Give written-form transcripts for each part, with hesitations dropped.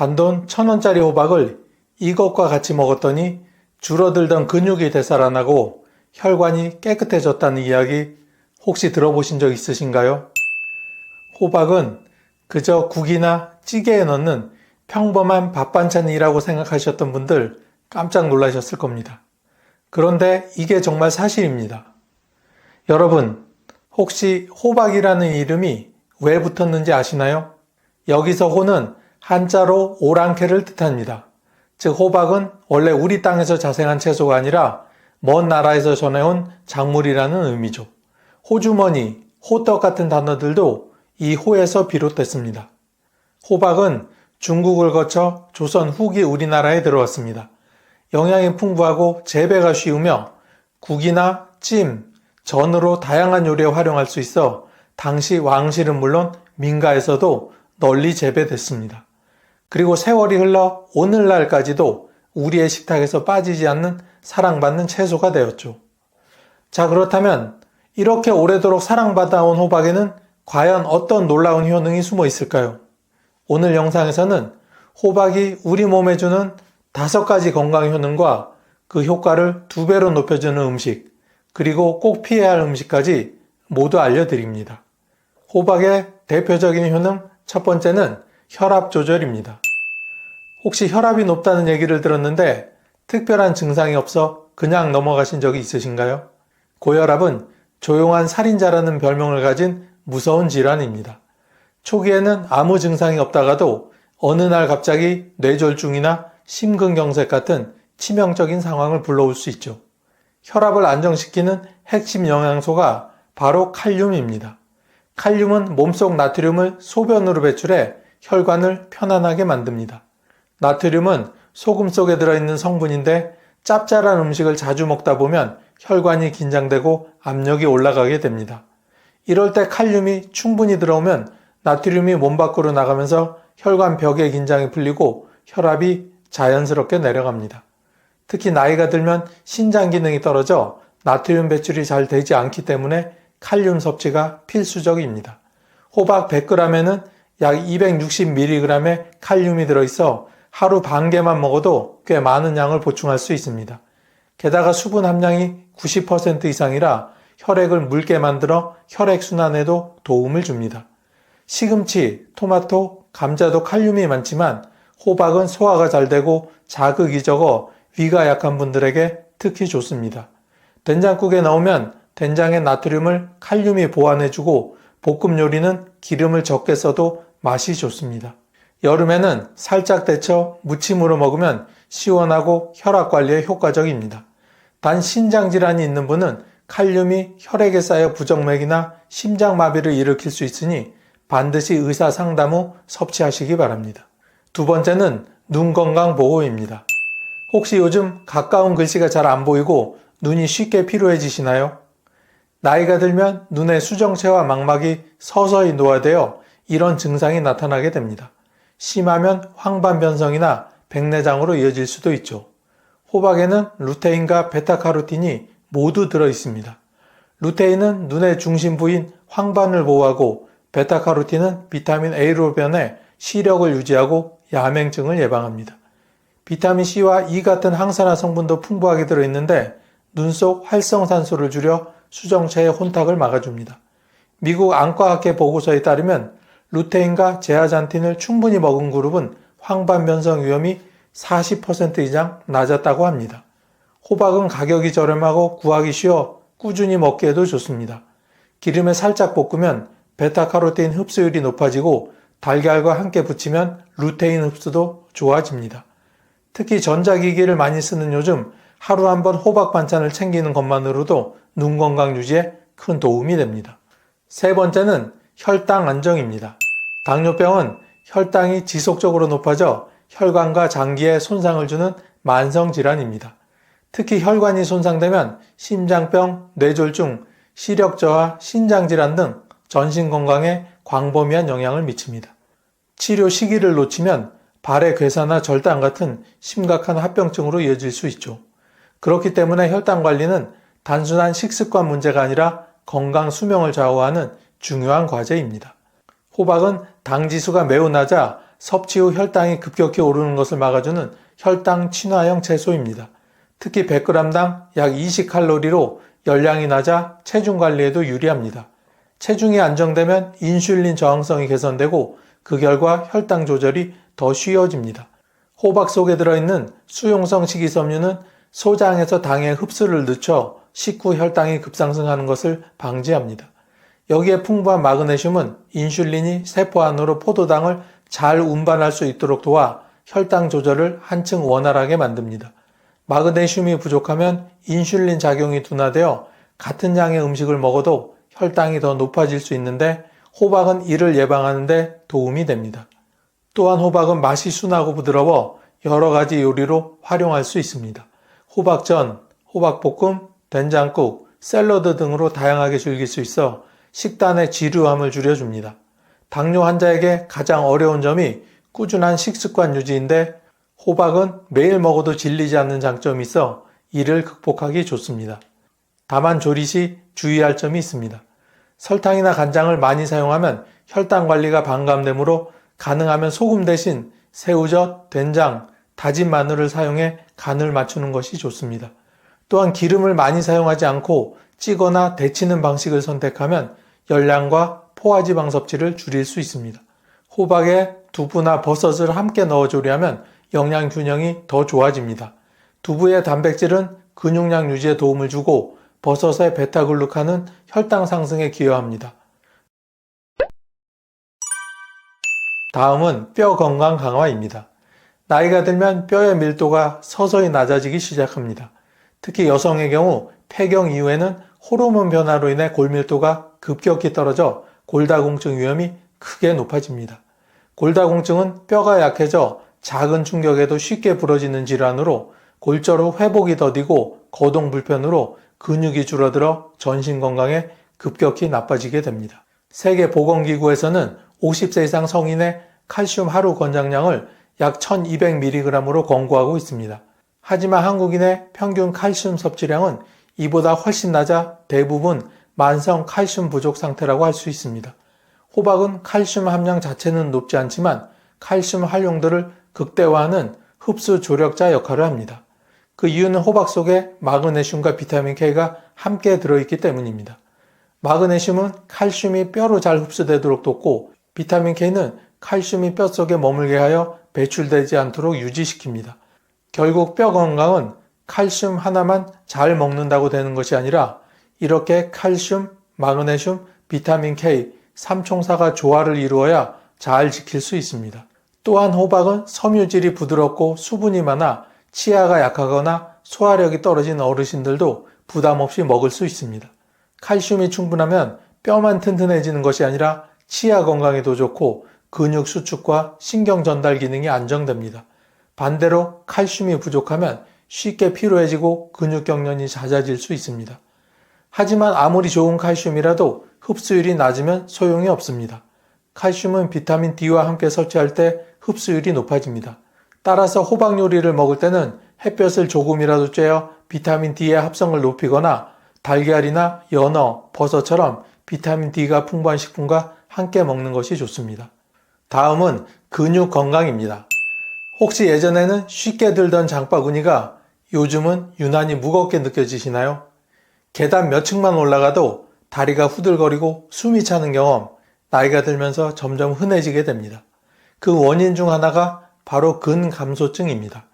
단돈 1,000원짜리 호박을 이것과 같이 먹었더니 줄어들던 근육이 되살아나고 혈관이 깨끗해졌다는 이야기 혹시 들어보신 적 있으신가요? 호박은 그저 국이나 찌개에 넣는 평범한 밥 반찬이라고 생각하셨던 분들 깜짝 놀라셨을 겁니다. 그런데 이게 정말 사실입니다. 여러분, 혹시 호박이라는 이름이 왜 붙었는지 아시나요? 여기서 호는 한자로 오랑캐를 뜻합니다. 즉 호박은 원래 우리 땅에서 자생한 채소가 아니라 먼 나라에서 전해온 작물이라는 의미죠. 호주머니, 호떡 같은 단어들도 이 호에서 비롯됐습니다. 호박은 중국을 거쳐 조선 후기 우리나라에 들어왔습니다. 영양이 풍부하고 재배가 쉬우며 국이나 찜, 전으로 다양한 요리에 활용할 수 있어 당시 왕실은 물론 민가에서도 널리 재배됐습니다. 그리고 세월이 흘러 오늘날까지도 우리의 식탁에서 빠지지 않는 사랑받는 채소가 되었죠. 자, 그렇다면 이렇게 오래도록 사랑받아온 호박에는 과연 어떤 놀라운 효능이 숨어 있을까요? 오늘 영상에서는 호박이 우리 몸에 주는 5가지 건강 효능과 그 효과를 2배로 높여주는 음식, 그리고 꼭 피해야 할 음식까지 모두 알려드립니다. 호박의 대표적인 효능 첫 번째는 혈압 조절입니다. 혹시 혈압이 높다는 얘기를 들었는데 특별한 증상이 없어 그냥 넘어가신 적이 있으신가요? 고혈압은 조용한 살인자라는 별명을 가진 무서운 질환입니다. 초기에는 아무 증상이 없다가도 어느 날 갑자기 뇌졸중이나 심근경색 같은 치명적인 상황을 불러올 수 있죠. 혈압을 안정시키는 핵심 영양소가 바로 칼륨입니다. 칼륨은 몸속 나트륨을 소변으로 배출해 혈관을 편안하게 만듭니다. 나트륨은 소금 속에 들어있는 성분인데 짭짤한 음식을 자주 먹다 보면 혈관이 긴장되고 압력이 올라가게 됩니다. 이럴 때 칼륨이 충분히 들어오면 나트륨이 몸 밖으로 나가면서 혈관 벽의 긴장이 풀리고 혈압이 자연스럽게 내려갑니다. 특히 나이가 들면 신장 기능이 떨어져 나트륨 배출이 잘 되지 않기 때문에 칼륨 섭취가 필수적입니다. 호박 100g에는 약 260mg의 칼륨이 들어있어 하루 반 개만 먹어도 꽤 많은 양을 보충할 수 있습니다. 게다가 수분 함량이 90% 이상이라 혈액을 묽게 만들어 혈액순환에도 도움을 줍니다. 시금치, 토마토, 감자도 칼륨이 많지만 호박은 소화가 잘 되고 자극이 적어 위가 약한 분들에게 특히 좋습니다. 된장국에 넣으면 된장의 나트륨을 칼륨이 보완해주고 볶음 요리는 기름을 적게 써도 맛이 좋습니다. 여름에는 살짝 데쳐 무침으로 먹으면 시원하고 혈압 관리에 효과적입니다. 단 신장질환이 있는 분은 칼륨이 혈액에 쌓여 부정맥이나 심장마비를 일으킬 수 있으니 반드시 의사 상담 후 섭취하시기 바랍니다. 두 번째는 눈 건강 보호입니다. 혹시 요즘 가까운 글씨가 잘 안 보이고 눈이 쉽게 피로해지시나요? 나이가 들면 눈의 수정체와 망막이 서서히 노화되어 이런 증상이 나타나게 됩니다. 심하면 황반변성이나 백내장으로 이어질 수도 있죠. 호박에는 루테인과 베타카로틴이 모두 들어 있습니다. 루테인은 눈의 중심 부인 황반을 보호하고 베타카로틴은 비타민 A로 변해 시력을 유지하고 야맹증을 예방합니다. 비타민 C와 E 같은 항산화 성분도 풍부하게 들어있는데 눈 속 활성산소를 줄여 수정체의 혼탁을 막아줍니다. 미국 안과학회 보고서에 따르면 루테인과 제아잔틴을 충분히 먹은 그룹은 황반변성 위험이 40% 이상 낮았다고 합니다. 호박은 가격이 저렴하고 구하기 쉬워 꾸준히 먹기에도 좋습니다. 기름에 살짝 볶으면 베타카로틴 흡수율이 높아지고 달걀과 함께 부치면 루테인 흡수도 좋아집니다. 특히 전자기기를 많이 쓰는 요즘 하루 한 번 호박 반찬을 챙기는 것만으로도 눈 건강 유지에 큰 도움이 됩니다. 세 번째는 혈당 안정입니다. 당뇨병은 혈당이 지속적으로 높아져 혈관과 장기에 손상을 주는 만성질환입니다. 특히 혈관이 손상되면 심장병, 뇌졸중, 시력저하, 신장질환 등 전신 건강에 광범위한 영향을 미칩니다. 치료 시기를 놓치면 발의 괴사나 절단 같은 심각한 합병증으로 이어질 수 있죠. 그렇기 때문에 혈당 관리는 단순한 식습관 문제가 아니라 건강 수명을 좌우하는 중요한 과제입니다. 호박은 당 지수가 매우 낮아 섭취 후 혈당이 급격히 오르는 것을 막아주는 혈당 친화형 채소입니다. 특히 100g당 약 20칼로리로 열량이 낮아 체중 관리에도 유리합니다. 체중이 안정되면 인슐린 저항성이 개선되고 그 결과 혈당 조절이 더 쉬워집니다. 호박 속에 들어있는 수용성 식이섬유는 소장에서 당의 흡수를 늦춰 식후 혈당이 급상승하는 것을 방지합니다. 여기에 풍부한 마그네슘은 인슐린이 세포 안으로 포도당을 잘 운반할 수 있도록 도와 혈당 조절을 한층 원활하게 만듭니다. 마그네슘이 부족하면 인슐린 작용이 둔화되어 같은 양의 음식을 먹어도 혈당이 더 높아질 수 있는데 호박은 이를 예방하는 데 도움이 됩니다. 또한 호박은 맛이 순하고 부드러워 여러 가지 요리로 활용할 수 있습니다. 호박전, 호박볶음, 된장국, 샐러드 등으로 다양하게 즐길 수 있어 식단의 지루함을 줄여줍니다. 당뇨 환자에게 가장 어려운 점이 꾸준한 식습관 유지인데 호박은 매일 먹어도 질리지 않는 장점이 있어 이를 극복하기 좋습니다. 다만 조리 시 주의할 점이 있습니다. 설탕이나 간장을 많이 사용하면 혈당 관리가 반감되므로 가능하면 소금 대신 새우젓, 된장, 다진 마늘을 사용해 간을 맞추는 것이 좋습니다. 또한 기름을 많이 사용하지 않고 찌거나 데치는 방식을 선택하면 열량과 포화지방 섭취를 줄일 수 있습니다. 호박에 두부나 버섯을 함께 넣어 조리하면 영양 균형이 더 좋아집니다. 두부의 단백질은 근육량 유지에 도움을 주고 버섯의 베타글루칸은 혈당 상승에 기여합니다. 다음은 뼈 건강 강화입니다. 나이가 들면 뼈의 밀도가 서서히 낮아지기 시작합니다. 특히 여성의 경우 폐경 이후에는 호르몬 변화로 인해 골밀도가 급격히 떨어져 골다공증 위험이 크게 높아집니다. 골다공증은 뼈가 약해져 작은 충격에도 쉽게 부러지는 질환으로 골절 후 회복이 더디고 거동 불편으로 근육이 줄어들어 전신 건강에 급격히 나빠지게 됩니다. 세계보건기구에서는 50세 이상 성인의 칼슘 하루 권장량을 약 1200mg으로 권고하고 있습니다. 하지만 한국인의 평균 칼슘 섭취량은 이보다 훨씬 낮아 대부분 만성 칼슘 부족 상태라고 할 수 있습니다. 호박은 칼슘 함량 자체는 높지 않지만 칼슘 활용도를 극대화하는 흡수 조력자 역할을 합니다. 그 이유는 호박 속에 마그네슘과 비타민 K가 함께 들어있기 때문입니다. 마그네슘은 칼슘이 뼈로 잘 흡수되도록 돕고 비타민 K는 칼슘이 뼈 속에 머물게 하여 배출되지 않도록 유지시킵니다. 결국 뼈 건강은 칼슘 하나만 잘 먹는다고 되는 것이 아니라 이렇게 칼슘, 마그네슘, 비타민 K, 삼총사가 조화를 이루어야 잘 지킬 수 있습니다. 또한 호박은 섬유질이 부드럽고 수분이 많아 치아가 약하거나 소화력이 떨어진 어르신들도 부담 없이 먹을 수 있습니다. 칼슘이 충분하면 뼈만 튼튼해지는 것이 아니라 치아 건강에도 좋고 근육 수축과 신경 전달 기능이 안정됩니다. 반대로 칼슘이 부족하면 쉽게 피로해지고 근육 경련이 잦아질 수 있습니다. 하지만 아무리 좋은 칼슘이라도 흡수율이 낮으면 소용이 없습니다. 칼슘은 비타민 D와 함께 섭취할 때 흡수율이 높아집니다. 따라서 호박 요리를 먹을 때는 햇볕을 조금이라도 쬐어 비타민 D의 합성을 높이거나 달걀이나 연어, 버섯처럼 비타민 D가 풍부한 식품과 함께 먹는 것이 좋습니다. 다음은 근육 건강입니다. 혹시 예전에는 쉽게 들던 장바구니가 요즘은 유난히 무겁게 느껴지시나요? 계단 몇 층만 올라가도 다리가 후들거리고 숨이 차는 경험, 나이가 들면서 점점 흔해지게 됩니다. 그 원인 중 하나가 바로 근감소증입니다.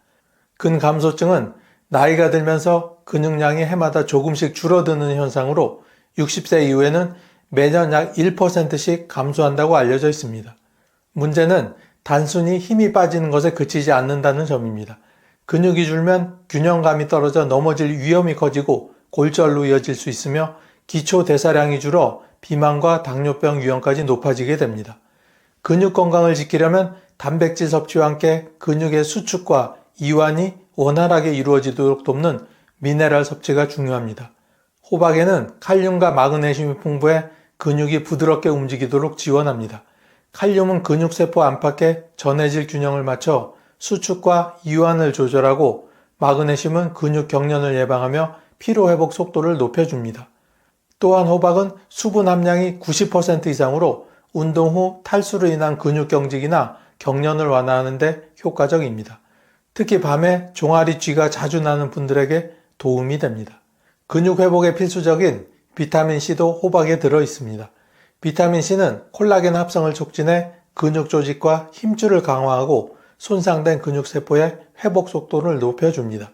근감소증은 나이가 들면서 근육량이 해마다 조금씩 줄어드는 현상으로 60세 이후에는 매년 약 1%씩 감소한다고 알려져 있습니다. 문제는 단순히 힘이 빠지는 것에 그치지 않는다는 점입니다. 근육이 줄면 균형감이 떨어져 넘어질 위험이 커지고 골절로 이어질 수 있으며 기초 대사량이 줄어 비만과 당뇨병 위험까지 높아지게 됩니다. 근육 건강을 지키려면 단백질 섭취와 함께 근육의 수축과 이완이 원활하게 이루어지도록 돕는 미네랄 섭취가 중요합니다. 호박에는 칼륨과 마그네슘이 풍부해 근육이 부드럽게 움직이도록 지원합니다. 칼륨은 근육세포 안팎의 전해질 균형을 맞춰 수축과 이완을 조절하고 마그네슘은 근육 경련을 예방하며 피로회복 속도를 높여줍니다. 또한 호박은 수분 함량이 90% 이상으로 운동 후 탈수로 인한 근육 경직이나 경련을 완화하는 데 효과적입니다. 특히 밤에 종아리 쥐가 자주 나는 분들에게 도움이 됩니다. 근육 회복에 필수적인 비타민C도 호박에 들어 있습니다. 비타민C는 콜라겐 합성을 촉진해 근육 조직과 힘줄을 강화하고 손상된 근육세포의 회복 속도를 높여줍니다.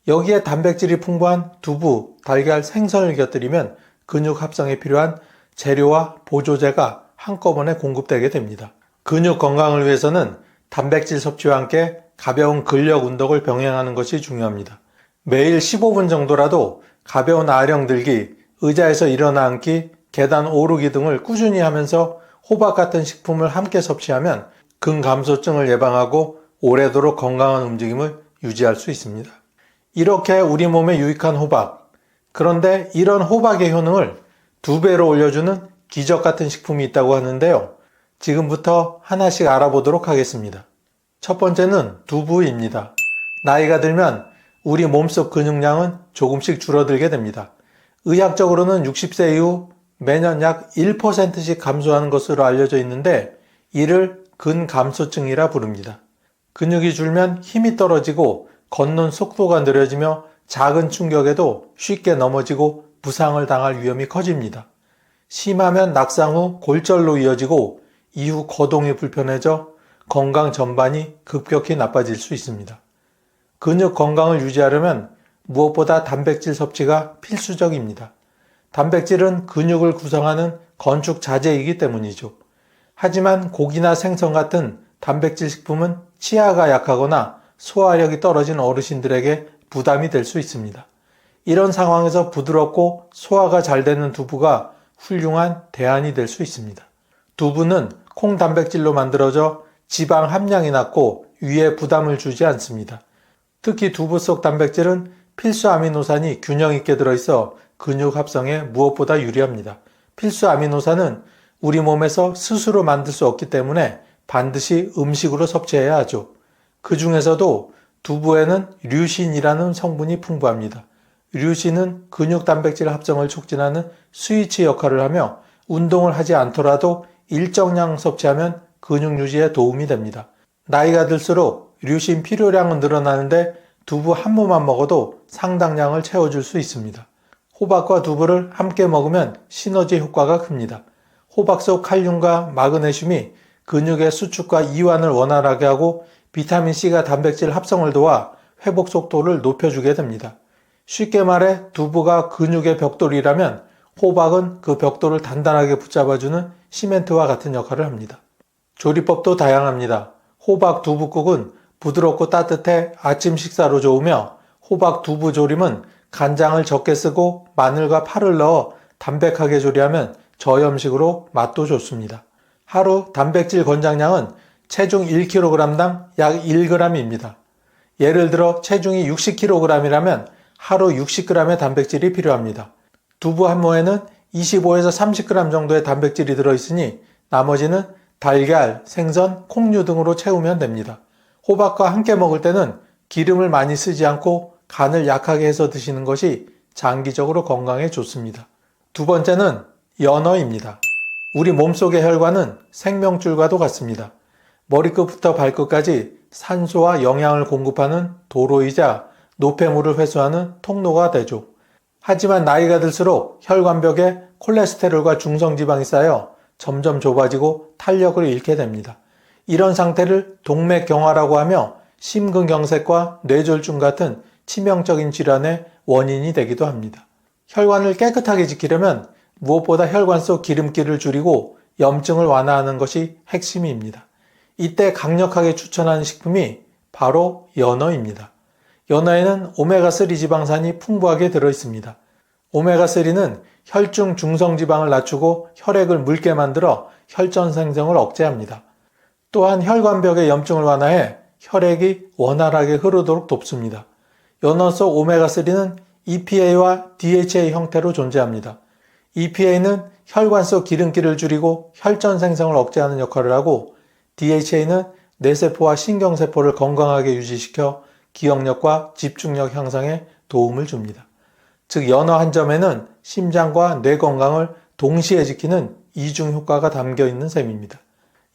여기에 단백질이 풍부한 두부, 달걀, 생선을 곁들이면 근육 합성에 필요한 재료와 보조제가 한꺼번에 공급되게 됩니다. 근육 건강을 위해서는 단백질 섭취와 함께 가벼운 근력 운동을 병행하는 것이 중요합니다. 매일 15분 정도라도 가벼운 아령 들기, 의자에서 일어나 앉기, 계단 오르기 등을 꾸준히 하면서 호박 같은 식품을 함께 섭취하면 근감소증을 예방하고 오래도록 건강한 움직임을 유지할 수 있습니다. 이렇게 우리 몸에 유익한 호박. 그런데 이런 호박의 효능을 2배로 올려주는 기적 같은 식품이 있다고 하는데요. 지금부터 하나씩 알아보도록 하겠습니다. 첫 번째는 두부입니다. 나이가 들면 우리 몸속 근육량은 조금씩 줄어들게 됩니다. 의학적으로는 60세 이후 매년 약 1%씩 감소하는 것으로 알려져 있는데 이를 근감소증이라 부릅니다. 근육이 줄면 힘이 떨어지고 걷는 속도가 느려지며 작은 충격에도 쉽게 넘어지고 부상을 당할 위험이 커집니다. 심하면 낙상 후 골절로 이어지고 이후 거동이 불편해져 건강 전반이 급격히 나빠질 수 있습니다. 근육 건강을 유지하려면 무엇보다 단백질 섭취가 필수적입니다. 단백질은 근육을 구성하는 건축 자재이기 때문이죠. 하지만 고기나 생선 같은 단백질 식품은 치아가 약하거나 소화력이 떨어진 어르신들에게 부담이 될 수 있습니다. 이런 상황에서 부드럽고 소화가 잘 되는 두부가 훌륭한 대안이 될 수 있습니다. 두부는 콩 단백질로 만들어져 지방 함량이 낮고 위에 부담을 주지 않습니다. 특히 두부 속 단백질은 필수 아미노산이 균형 있게 들어있어 근육 합성에 무엇보다 유리합니다. 필수 아미노산은 우리 몸에서 스스로 만들 수 없기 때문에 반드시 음식으로 섭취해야 하죠. 그 중에서도 두부에는 류신이라는 성분이 풍부합니다. 류신은 근육 단백질 합성을 촉진하는 스위치 역할을 하며 운동을 하지 않더라도 일정량 섭취하면 근육 유지에 도움이 됩니다. 나이가 들수록 류신 필요량은 늘어나는데 두부 한 모만 먹어도 상당량을 채워줄 수 있습니다. 호박과 두부를 함께 먹으면 시너지 효과가 큽니다. 호박 속 칼륨과 마그네슘이 근육의 수축과 이완을 원활하게 하고 비타민C가 단백질 합성을 도와 회복 속도를 높여주게 됩니다. 쉽게 말해 두부가 근육의 벽돌이라면 호박은 그 벽돌을 단단하게 붙잡아주는 시멘트와 같은 역할을 합니다. 조리법도 다양합니다. 호박 두부국은 부드럽고 따뜻해 아침 식사로 좋으며 호박 두부 조림은 간장을 적게 쓰고 마늘과 파를 넣어 담백하게 조리하면 저염식으로 맛도 좋습니다. 하루 단백질 권장량은 체중 1kg당 약 1g입니다. 예를 들어 체중이 60kg이라면 하루 60g의 단백질이 필요합니다. 두부 한 모에는 25에서 30g 정도의 단백질이 들어있으니 나머지는 달걀, 생선, 콩류 등으로 채우면 됩니다. 호박과 함께 먹을 때는 기름을 많이 쓰지 않고 간을 약하게 해서 드시는 것이 장기적으로 건강에 좋습니다. 두 번째는 연어입니다. 우리 몸속의 혈관은 생명줄과도 같습니다. 머리끝부터 발끝까지 산소와 영양을 공급하는 도로이자 노폐물을 회수하는 통로가 되죠. 하지만 나이가 들수록 혈관벽에 콜레스테롤과 중성지방이 쌓여 점점 좁아지고 탄력을 잃게 됩니다. 이런 상태를 동맥경화라고 하며 심근경색과 뇌졸중 같은 치명적인 질환의 원인이 되기도 합니다. 혈관을 깨끗하게 지키려면 무엇보다 혈관 속 기름기를 줄이고 염증을 완화하는 것이 핵심입니다. 이때 강력하게 추천하는 식품이 바로 연어입니다. 연어에는 오메가3 지방산이 풍부하게 들어있습니다. 오메가3는 혈중 중성지방을 낮추고 혈액을 묽게 만들어 혈전 생성을 억제합니다. 또한 혈관벽의 염증을 완화해 혈액이 원활하게 흐르도록 돕습니다. 연어 속 오메가3는 EPA와 DHA 형태로 존재합니다. EPA는 혈관 속 기름기를 줄이고 혈전 생성을 억제하는 역할을 하고 DHA는 뇌세포와 신경세포를 건강하게 유지시켜 기억력과 집중력 향상에 도움을 줍니다. 즉 연어 한 점에는 심장과 뇌 건강을 동시에 지키는 이중 효과가 담겨 있는 셈입니다.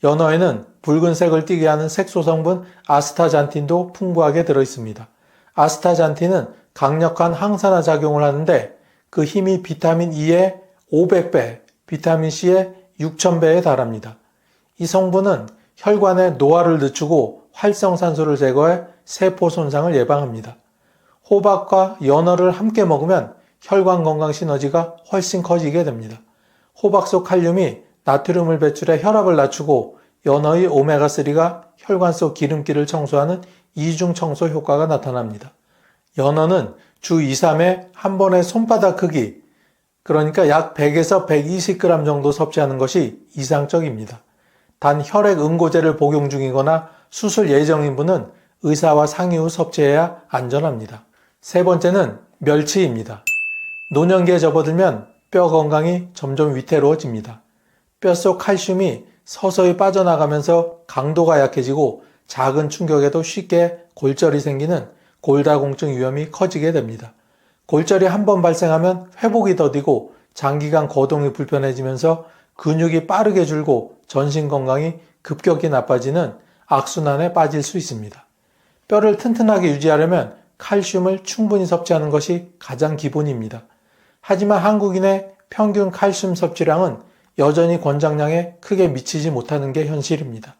연어에는 붉은색을 띠게 하는 색소 성분 아스타잔틴도 풍부하게 들어있습니다. 아스타잔틴은 강력한 항산화 작용을 하는데 그 힘이 비타민 E의 500배, 비타민 C의 6000배에 달합니다. 이 성분은 혈관의 노화를 늦추고 활성산소를 제거해 세포 손상을 예방합니다. 호박과 연어를 함께 먹으면 혈관 건강 시너지가 훨씬 커지게 됩니다. 호박 속 칼륨이 나트륨을 배출해 혈압을 낮추고 연어의 오메가3가 혈관 속 기름기를 청소하는 이중 청소 효과가 나타납니다. 연어는 주 2, 3회 한 번의 손바닥 크기, 그러니까 약 100에서 120g 정도 섭취하는 것이 이상적입니다. 단 혈액 응고제를 복용 중이거나 수술 예정인 분은 의사와 상의 후 섭취해야 안전합니다. 세 번째는 멸치입니다. 노년기에 접어들면 뼈 건강이 점점 위태로워집니다. 뼛속 칼슘이 서서히 빠져나가면서 강도가 약해지고 작은 충격에도 쉽게 골절이 생기는 골다공증 위험이 커지게 됩니다. 골절이 한 번 발생하면 회복이 더디고 장기간 거동이 불편해지면서 근육이 빠르게 줄고 전신 건강이 급격히 나빠지는 악순환에 빠질 수 있습니다. 뼈를 튼튼하게 유지하려면 칼슘을 충분히 섭취하는 것이 가장 기본입니다. 하지만 한국인의 평균 칼슘 섭취량은 여전히 권장량에 크게 미치지 못하는 게 현실입니다.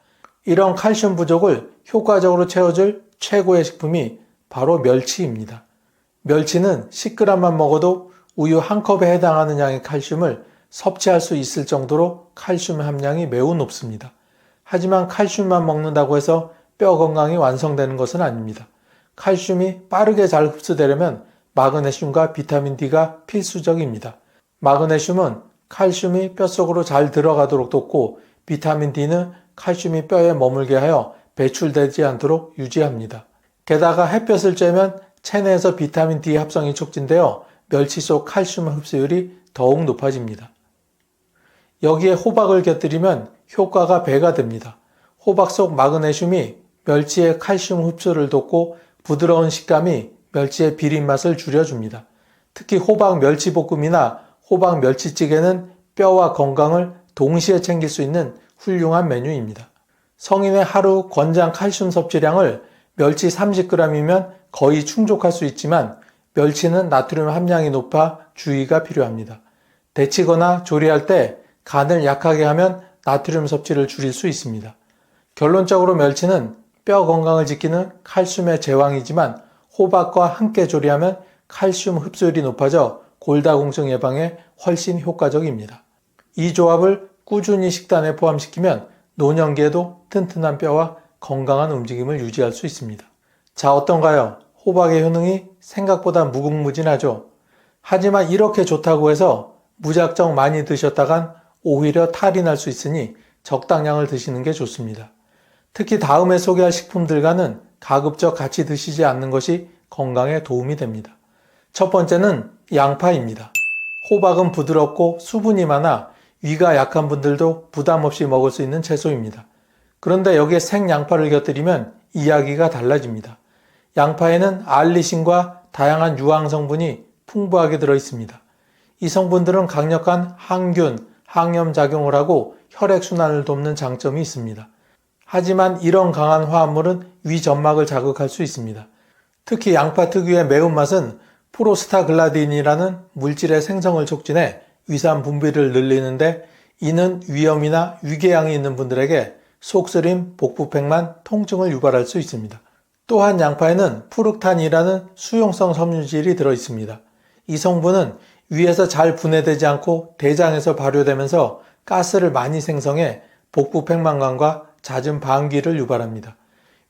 이런 칼슘 부족을 효과적으로 채워줄 최고의 식품이 바로 멸치입니다. 멸치는 10g만 먹어도 우유 한 컵에 해당하는 양의 칼슘을 섭취할 수 있을 정도로 칼슘 함량이 매우 높습니다. 하지만 칼슘만 먹는다고 해서 뼈 건강이 완성되는 것은 아닙니다. 칼슘이 빠르게 잘 흡수되려면 마그네슘과 비타민 D가 필수적입니다. 마그네슘은 칼슘이 뼛속으로 잘 들어가도록 돕고 비타민 D는 칼슘이 뼈에 머물게 하여 배출되지 않도록 유지합니다. 게다가 햇볕을 쬐면 체내에서 비타민 D 합성이 촉진되어 멸치 속 칼슘 흡수율이 더욱 높아집니다. 여기에 호박을 곁들이면 효과가 배가 됩니다. 호박 속 마그네슘이 멸치의 칼슘 흡수를 돕고 부드러운 식감이 멸치의 비린 맛을 줄여줍니다. 특히 호박 멸치볶음이나 호박 멸치찌개는 뼈와 건강을 동시에 챙길 수 있는 훌륭한 메뉴입니다. 성인의 하루 권장 칼슘 섭취량을 멸치 30g이면 거의 충족할 수 있지만 멸치는 나트륨 함량이 높아 주의가 필요합니다. 데치거나 조리할 때 간을 약하게 하면 나트륨 섭취를 줄일 수 있습니다. 결론적으로 멸치는 뼈 건강을 지키는 칼슘의 제왕이지만 호박과 함께 조리하면 칼슘 흡수율이 높아져 골다공증 예방에 훨씬 효과적입니다. 이 조합을 꾸준히 식단에 포함시키면 노년기에도 튼튼한 뼈와 건강한 움직임을 유지할 수 있습니다. 자, 어떤가요? 호박의 효능이 생각보다 무궁무진하죠. 하지만 이렇게 좋다고 해서 무작정 많이 드셨다간 오히려 탈이 날 수 있으니 적당량을 드시는 게 좋습니다. 특히 다음에 소개할 식품들과는 가급적 같이 드시지 않는 것이 건강에 도움이 됩니다. 첫 번째는 양파입니다. 호박은 부드럽고 수분이 많아 위가 약한 분들도 부담 없이 먹을 수 있는 채소입니다. 그런데 여기에 생양파를 곁들이면 이야기가 달라집니다. 양파에는 알리신과 다양한 유황 성분이 풍부하게 들어있습니다. 이 성분들은 강력한 항균, 항염 작용을 하고 혈액순환을 돕는 장점이 있습니다. 하지만 이런 강한 화합물은 위 점막을 자극할 수 있습니다. 특히 양파 특유의 매운맛은 프로스타글라딘이라는 물질의 생성을 촉진해 위산 분비를 늘리는데 이는 위염이나 위궤양이 있는 분들에게 속쓰림, 복부팽만, 통증을 유발할 수 있습니다. 또한 양파에는 푸르탄이라는 수용성 섬유질이 들어있습니다. 이 성분은 위에서 잘 분해되지 않고 대장에서 발효되면서 가스를 많이 생성해 복부팽만감과 잦은 방귀를 유발합니다.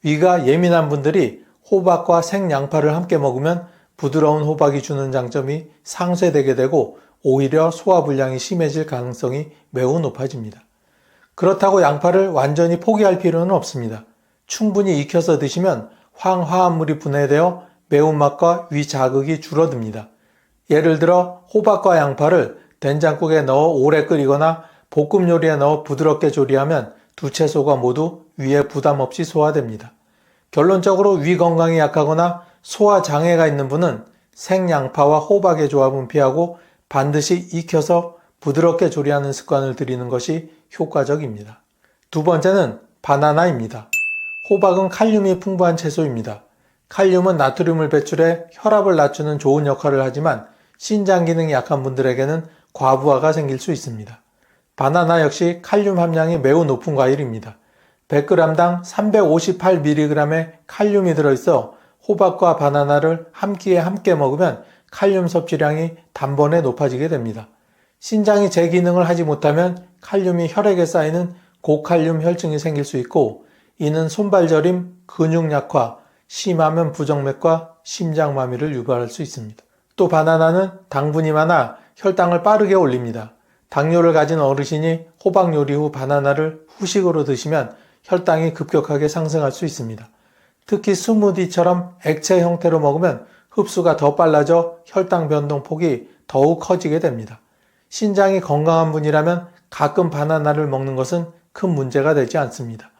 위가 예민한 분들이 호박과 생양파를 함께 먹으면 부드러운 호박이 주는 장점이 상쇄되게 되고 오히려 소화불량이 심해질 가능성이 매우 높아집니다. 그렇다고 양파를 완전히 포기할 필요는 없습니다. 충분히 익혀서 드시면 황화합물이 분해되어 매운맛과 위 자극이 줄어듭니다. 예를 들어 호박과 양파를 된장국에 넣어 오래 끓이거나 볶음 요리에 넣어 부드럽게 조리하면 두 채소가 모두 위에 부담 없이 소화됩니다. 결론적으로 위 건강이 약하거나 소화 장애가 있는 분은 생양파와 호박의 조합은 피하고 반드시 익혀서 부드럽게 조리하는 습관을 들이는 것이 효과적입니다. 두 번째는 바나나입니다. 호박은 칼륨이 풍부한 채소입니다. 칼륨은 나트륨을 배출해 혈압을 낮추는 좋은 역할을 하지만 신장 기능이 약한 분들에게는 과부하가 생길 수 있습니다. 바나나 역시 칼륨 함량이 매우 높은 과일입니다. 100g당 358mg의 칼륨이 들어있어 호박과 바나나를 한 끼에 함께 먹으면 칼륨 섭취량이 단번에 높아지게 됩니다. 신장이 제 기능을 하지 못하면 칼륨이 혈액에 쌓이는 고칼륨 혈증이 생길 수 있고 이는 손발저림, 근육 약화, 심하면 부정맥과 심장마비를 유발할 수 있습니다. 또 바나나는 당분이 많아 혈당을 빠르게 올립니다. 당뇨를 가진 어르신이 호박 요리 후 바나나를 후식으로 드시면 혈당이 급격하게 상승할 수 있습니다. 특히 스무디처럼 액체 형태로 먹으면 흡수가 더 빨라져 혈당 변동폭이 더욱 커지게 됩니다. 신장이 건강한 분이라면 가끔 바나나를 먹는 것은 큰 문제가 되지 않습니다.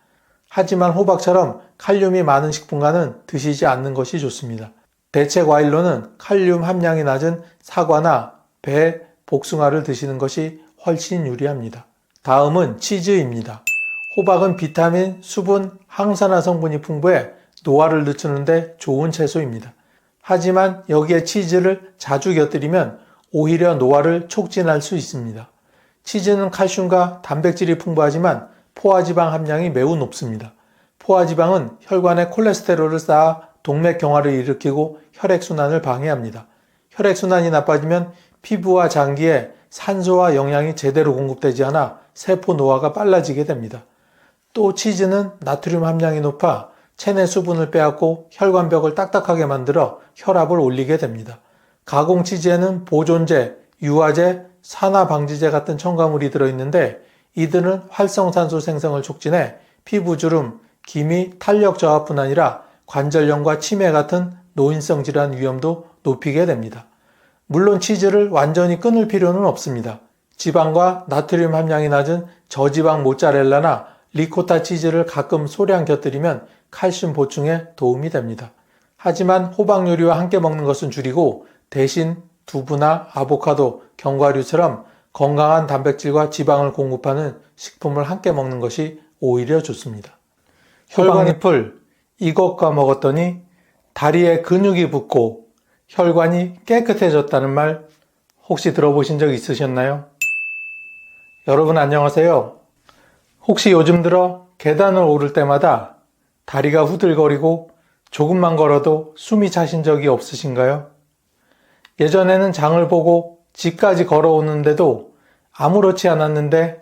하지만 호박처럼 칼륨이 많은 식품과는 드시지 않는 것이 좋습니다. 대체 과일로는 칼륨 함량이 낮은 사과나 배, 복숭아를 드시는 것이 훨씬 유리합니다. 다음은 치즈입니다. 호박은 비타민, 수분, 항산화 성분이 풍부해 노화를 늦추는데 좋은 채소입니다. 하지만 여기에 치즈를 자주 곁들이면 오히려 노화를 촉진할 수 있습니다. 치즈는 칼슘과 단백질이 풍부하지만 포화지방 함량이 매우 높습니다. 포화지방은 혈관에 콜레스테롤을 쌓아 동맥경화를 일으키고 혈액순환을 방해합니다. 혈액순환이 나빠지면 피부와 장기에 산소와 영양이 제대로 공급되지 않아 세포 노화가 빨라지게 됩니다. 또 치즈는 나트륨 함량이 높아 체내 수분을 빼앗고 혈관벽을 딱딱하게 만들어 혈압을 올리게 됩니다. 가공 치즈에는 보존제, 유화제, 산화방지제 같은 첨가물이 들어있는데 이들은 활성산소 생성을 촉진해 피부주름, 기미, 탄력 저하뿐 아니라 관절염과 치매 같은 노인성 질환 위험도 높이게 됩니다. 물론 치즈를 완전히 끊을 필요는 없습니다. 지방과 나트륨 함량이 낮은 저지방 모짜렐라나 리코타 치즈를 가끔 소량 곁들이면 칼슘 보충에 도움이 됩니다. 하지만 호박 요리와 함께 먹는 것은 줄이고 대신 두부나 아보카도, 견과류처럼 건강한 단백질과 지방을 공급하는 식품을 함께 먹는 것이 오히려 좋습니다. 혈관잎을 이것과 먹었더니 다리에 근육이 붙고 혈관이 깨끗해졌다는 말 혹시 들어보신 적 있으셨나요? 여러분 안녕하세요. 혹시 요즘 들어 계단을 오를 때마다 다리가 후들거리고 조금만 걸어도 숨이 차신 적이 없으신가요? 예전에는 장을 보고 집까지 걸어오는데도 아무렇지 않았는데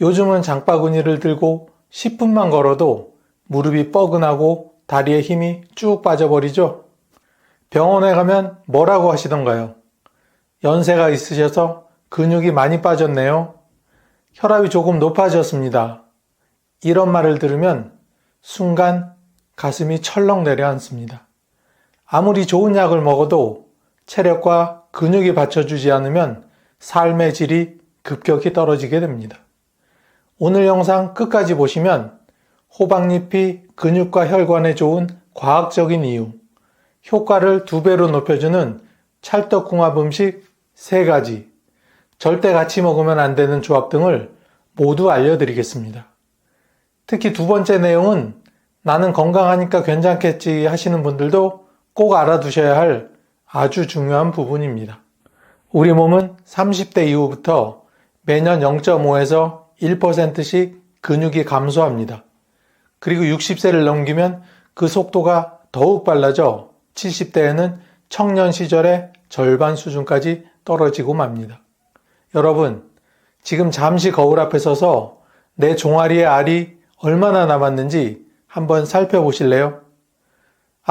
요즘은 장바구니를 들고 10분만 걸어도 무릎이 뻐근하고 다리에 힘이 쭉 빠져버리죠? 병원에 가면 뭐라고 하시던가요? 연세가 있으셔서 근육이 많이 빠졌네요. 혈압이 조금 높아졌습니다. 이런 말을 들으면 순간 가슴이 철렁 내려앉습니다. 아무리 좋은 약을 먹어도 체력과 근육이 받쳐주지 않으면 삶의 질이 급격히 떨어지게 됩니다. 오늘 영상 끝까지 보시면 호박잎이 근육과 혈관에 좋은 과학적인 이유, 효과를 2배로 높여주는 찰떡궁합 음식 3가지, 절대 같이 먹으면 안 되는 조합 등을 모두 알려드리겠습니다. 특히 두 번째 내용은 나는 건강하니까 괜찮겠지 하시는 분들도 꼭 알아두셔야 할 아주 중요한 부분입니다. 우리 몸은 30대 이후부터 매년 0.5에서 1%씩 근육이 감소합니다. 그리고 60세를 넘기면 그 속도가 더욱 빨라져 70대에는 청년 시절의 절반 수준까지 떨어지고 맙니다. 여러분, 지금 잠시 거울 앞에 서서 내 종아리의 알이 얼마나 남았는지 한번 살펴보실래요?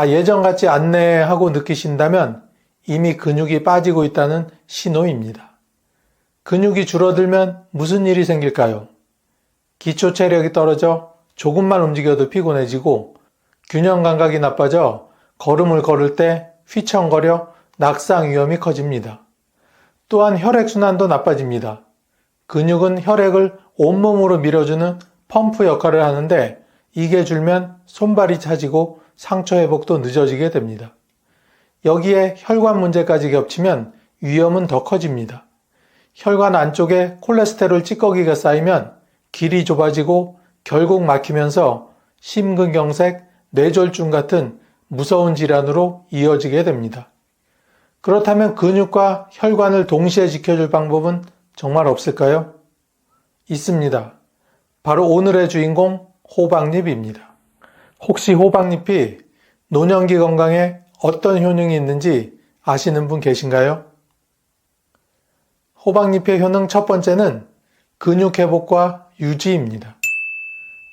예전 같지 않네 하고 느끼신다면 이미 근육이 빠지고 있다는 신호입니다. 근육이 줄어들면 무슨 일이 생길까요? 기초 체력이 떨어져 조금만 움직여도 피곤해지고 균형 감각이 나빠져 걸음을 걸을 때 휘청거려 낙상 위험이 커집니다. 또한 혈액순환도 나빠집니다. 근육은 혈액을 온몸으로 밀어주는 펌프 역할을 하는데 이게 줄면 손발이 차지고 상처 회복도 늦어지게 됩니다. 여기에 혈관 문제까지 겹치면 위험은 더 커집니다. 혈관 안쪽에 콜레스테롤 찌꺼기가 쌓이면 길이 좁아지고 결국 막히면서 심근경색, 뇌졸중 같은 무서운 질환으로 이어지게 됩니다. 그렇다면 근육과 혈관을 동시에 지켜줄 방법은 정말 없을까요? 있습니다. 바로 오늘의 주인공 호박잎입니다. 혹시 호박잎이 노년기 건강에 어떤 효능이 있는지 아시는 분 계신가요? 호박잎의 효능 첫 번째는 근육 회복과 유지입니다.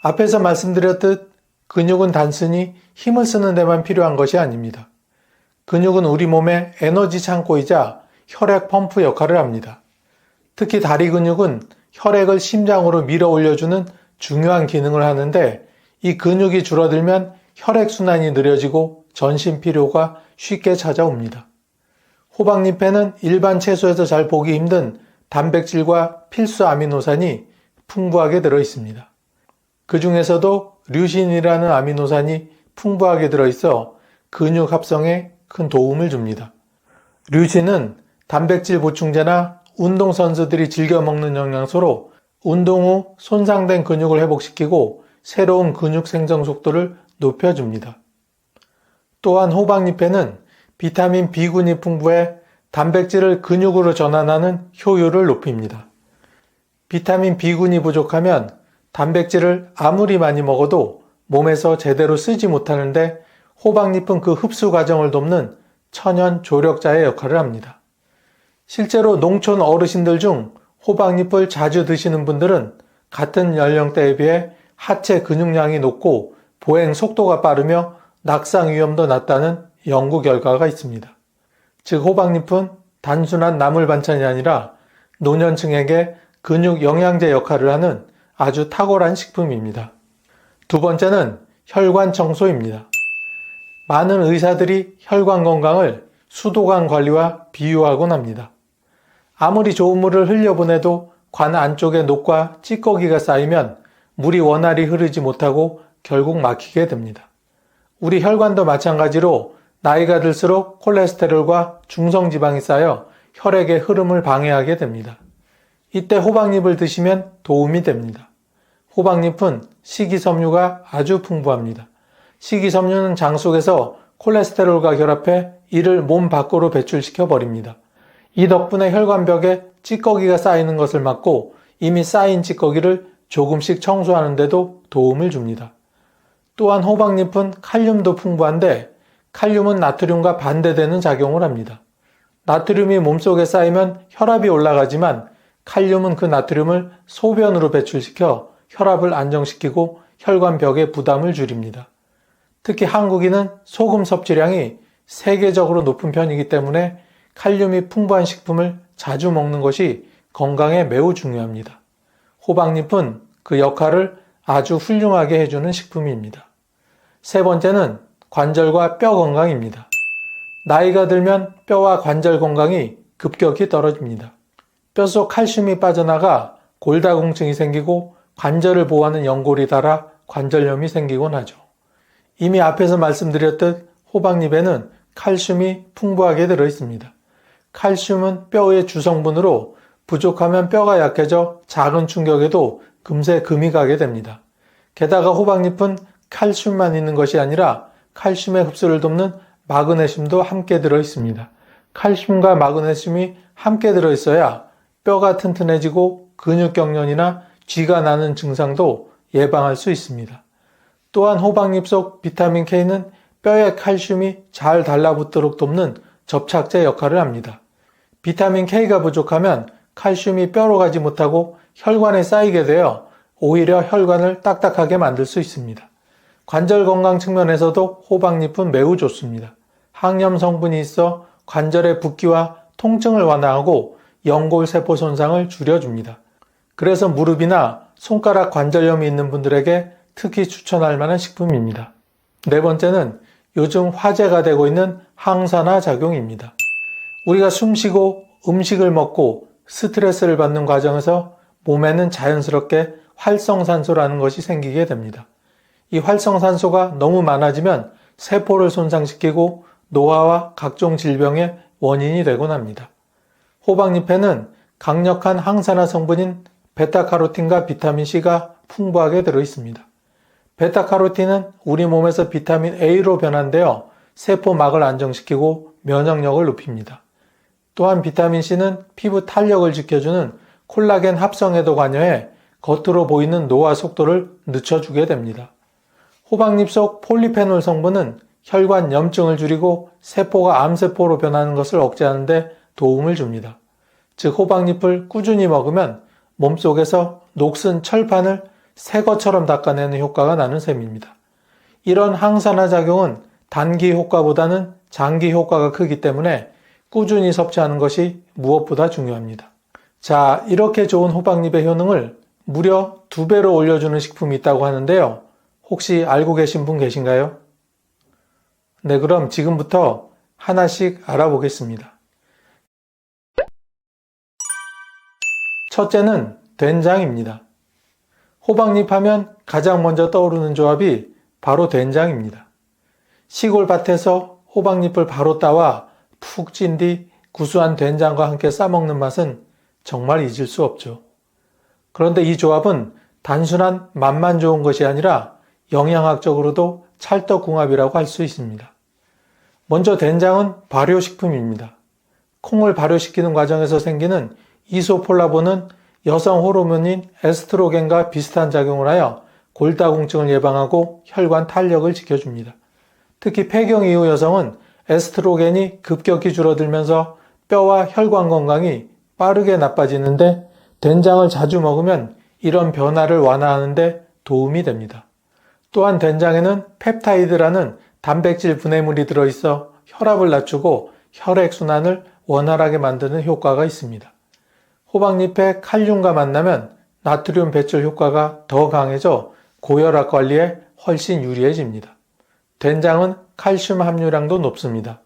앞에서 말씀드렸듯 근육은 단순히 힘을 쓰는 데만 필요한 것이 아닙니다. 근육은 우리 몸의 에너지 창고이자 혈액 펌프 역할을 합니다. 특히 다리 근육은 혈액을 심장으로 밀어 올려주는 중요한 기능을 하는데 이 근육이 줄어들면 혈액순환이 느려지고 전신 피로가 쉽게 찾아옵니다. 호박잎에는 일반 채소에서 잘 보기 힘든 단백질과 필수 아미노산이 풍부하게 들어 있습니다. 그 중에서도 류신이라는 아미노산이 풍부하게 들어있어 근육 합성에 큰 도움을 줍니다. 류신은 단백질 보충제나 운동선수들이 즐겨 먹는 영양소로 운동 후 손상된 근육을 회복시키고 새로운 근육 생성 속도를 높여줍니다. 또한 호박잎에는 비타민 B군이 풍부해 단백질을 근육으로 전환하는 효율을 높입니다. 비타민 B군이 부족하면 단백질을 아무리 많이 먹어도 몸에서 제대로 쓰지 못하는데 호박잎은 그 흡수 과정을 돕는 천연 조력자의 역할을 합니다. 실제로 농촌 어르신들 중 호박잎을 자주 드시는 분들은 같은 연령대에 비해 하체 근육량이 높고 보행 속도가 빠르며 낙상 위험도 낮다는 연구 결과가 있습니다. 즉 호박잎은 단순한 나물 반찬이 아니라 노년층에게 근육 영양제 역할을 하는 아주 탁월한 식품입니다. 두 번째는 혈관 청소입니다. 많은 의사들이 혈관 건강을 수도관 관리와 비유하곤 합니다. 아무리 좋은 물을 흘려보내도 관 안쪽에 녹과 찌꺼기가 쌓이면 물이 원활히 흐르지 못하고 결국 막히게 됩니다. 우리 혈관도 마찬가지로 나이가 들수록 콜레스테롤과 중성지방이 쌓여 혈액의 흐름을 방해하게 됩니다. 이때 호박잎을 드시면 도움이 됩니다. 호박잎은 식이섬유가 아주 풍부합니다. 식이섬유는 장 속에서 콜레스테롤과 결합해 이를 몸 밖으로 배출시켜 버립니다. 이 덕분에 혈관벽에 찌꺼기가 쌓이는 것을 막고 이미 쌓인 찌꺼기를 조금씩 청소하는 데도 도움을 줍니다. 또한 호박잎은 칼륨도 풍부한데 칼륨은 나트륨과 반대되는 작용을 합니다. 나트륨이 몸속에 쌓이면 혈압이 올라가지만 칼륨은 그 나트륨을 소변으로 배출시켜 혈압을 안정시키고 혈관벽의 부담을 줄입니다. 특히 한국인은 소금 섭취량이 세계적으로 높은 편이기 때문에 칼륨이 풍부한 식품을 자주 먹는 것이 건강에 매우 중요합니다. 호박잎은 그 역할을 아주 훌륭하게 해주는 식품입니다. 세 번째는 관절과 뼈 건강입니다. 나이가 들면 뼈와 관절 건강이 급격히 떨어집니다. 뼛속 칼슘이 빠져나가 골다공증이 생기고 관절을 보호하는 연골이 닳아 관절염이 생기곤 하죠. 이미 앞에서 말씀드렸듯 호박잎에는 칼슘이 풍부하게 들어 있습니다. 칼슘은 뼈의 주성분으로 부족하면 뼈가 약해져 작은 충격에도 금세 금이 가게 됩니다. 게다가 호박잎은 칼슘만 있는 것이 아니라 칼슘의 흡수를 돕는 마그네슘도 함께 들어 있습니다. 칼슘과 마그네슘이 함께 들어 있어야 뼈가 튼튼해지고 근육경련이나 쥐가 나는 증상도 예방할 수 있습니다. 또한 호박잎 속 비타민 K는 뼈에 칼슘이 잘 달라붙도록 돕는 접착제 역할을 합니다. 비타민 K가 부족하면 칼슘이 뼈로 가지 못하고 혈관에 쌓이게 되어 오히려 혈관을 딱딱하게 만들 수 있습니다. 관절 건강 측면에서도 호박잎은 매우 좋습니다. 항염 성분이 있어 관절의 붓기와 통증을 완화하고 연골 세포 손상을 줄여줍니다. 그래서 무릎이나 손가락 관절염이 있는 분들에게 특히 추천할 만한 식품입니다. 네 번째는 요즘 화제가 되고 있는 항산화 작용입니다. 우리가 숨쉬고 음식을 먹고 스트레스를 받는 과정에서 몸에는 자연스럽게 활성산소라는 것이 생기게 됩니다. 이 활성산소가 너무 많아지면 세포를 손상시키고 노화와 각종 질병의 원인이 되곤 합니다. 호박잎에는 강력한 항산화 성분인 베타카로틴과 비타민C가 풍부하게 들어있습니다. 베타카로틴은 우리 몸에서 비타민 A로 변환되어 세포막을 안정시키고 면역력을 높입니다. 또한 비타민C는 피부 탄력을 지켜주는 콜라겐 합성에도 관여해 겉으로 보이는 노화 속도를 늦춰주게 됩니다. 호박잎 속 폴리페놀 성분은 혈관 염증을 줄이고 세포가 암세포로 변하는 것을 억제하는 데 도움을 줍니다. 즉 호박잎을 꾸준히 먹으면 몸속에서 녹슨 철판을 새 것처럼 닦아내는 효과가 나는 셈입니다. 이런 항산화 작용은 단기 효과보다는 장기 효과가 크기 때문에 꾸준히 섭취하는 것이 무엇보다 중요합니다. 자, 이렇게 좋은 호박잎의 효능을 무려 2배로 올려주는 식품이 있다고 하는데요. 혹시 알고 계신 분 계신가요? 네, 그럼 지금부터 하나씩 알아보겠습니다. 첫째는 된장입니다. 호박잎 하면 가장 먼저 떠오르는 조합이 바로 된장입니다. 시골 밭에서 호박잎을 바로 따와 푹 찐 뒤 구수한 된장과 함께 싸먹는 맛은 정말 잊을 수 없죠. 그런데 이 조합은 단순한 맛만 좋은 것이 아니라 영양학적으로도 찰떡궁합이라고 할 수 있습니다. 먼저 된장은 발효식품입니다. 콩을 발효시키는 과정에서 생기는 이소폴라본은 여성 호르몬인 에스트로겐과 비슷한 작용을 하여 골다공증을 예방하고 혈관 탄력을 지켜줍니다. 특히 폐경 이후 여성은 에스트로겐이 급격히 줄어들면서 뼈와 혈관 건강이 빠르게 나빠지는데 된장을 자주 먹으면 이런 변화를 완화하는 데 도움이 됩니다. 또한 된장에는 펩타이드라는 단백질 분해물이 들어있어 혈압을 낮추고 혈액순환을 원활하게 만드는 효과가 있습니다. 호박잎의 칼륨과 만나면 나트륨 배출 효과가 더 강해져 고혈압 관리에 훨씬 유리해집니다. 된장은 칼슘 함유량도 높습니다.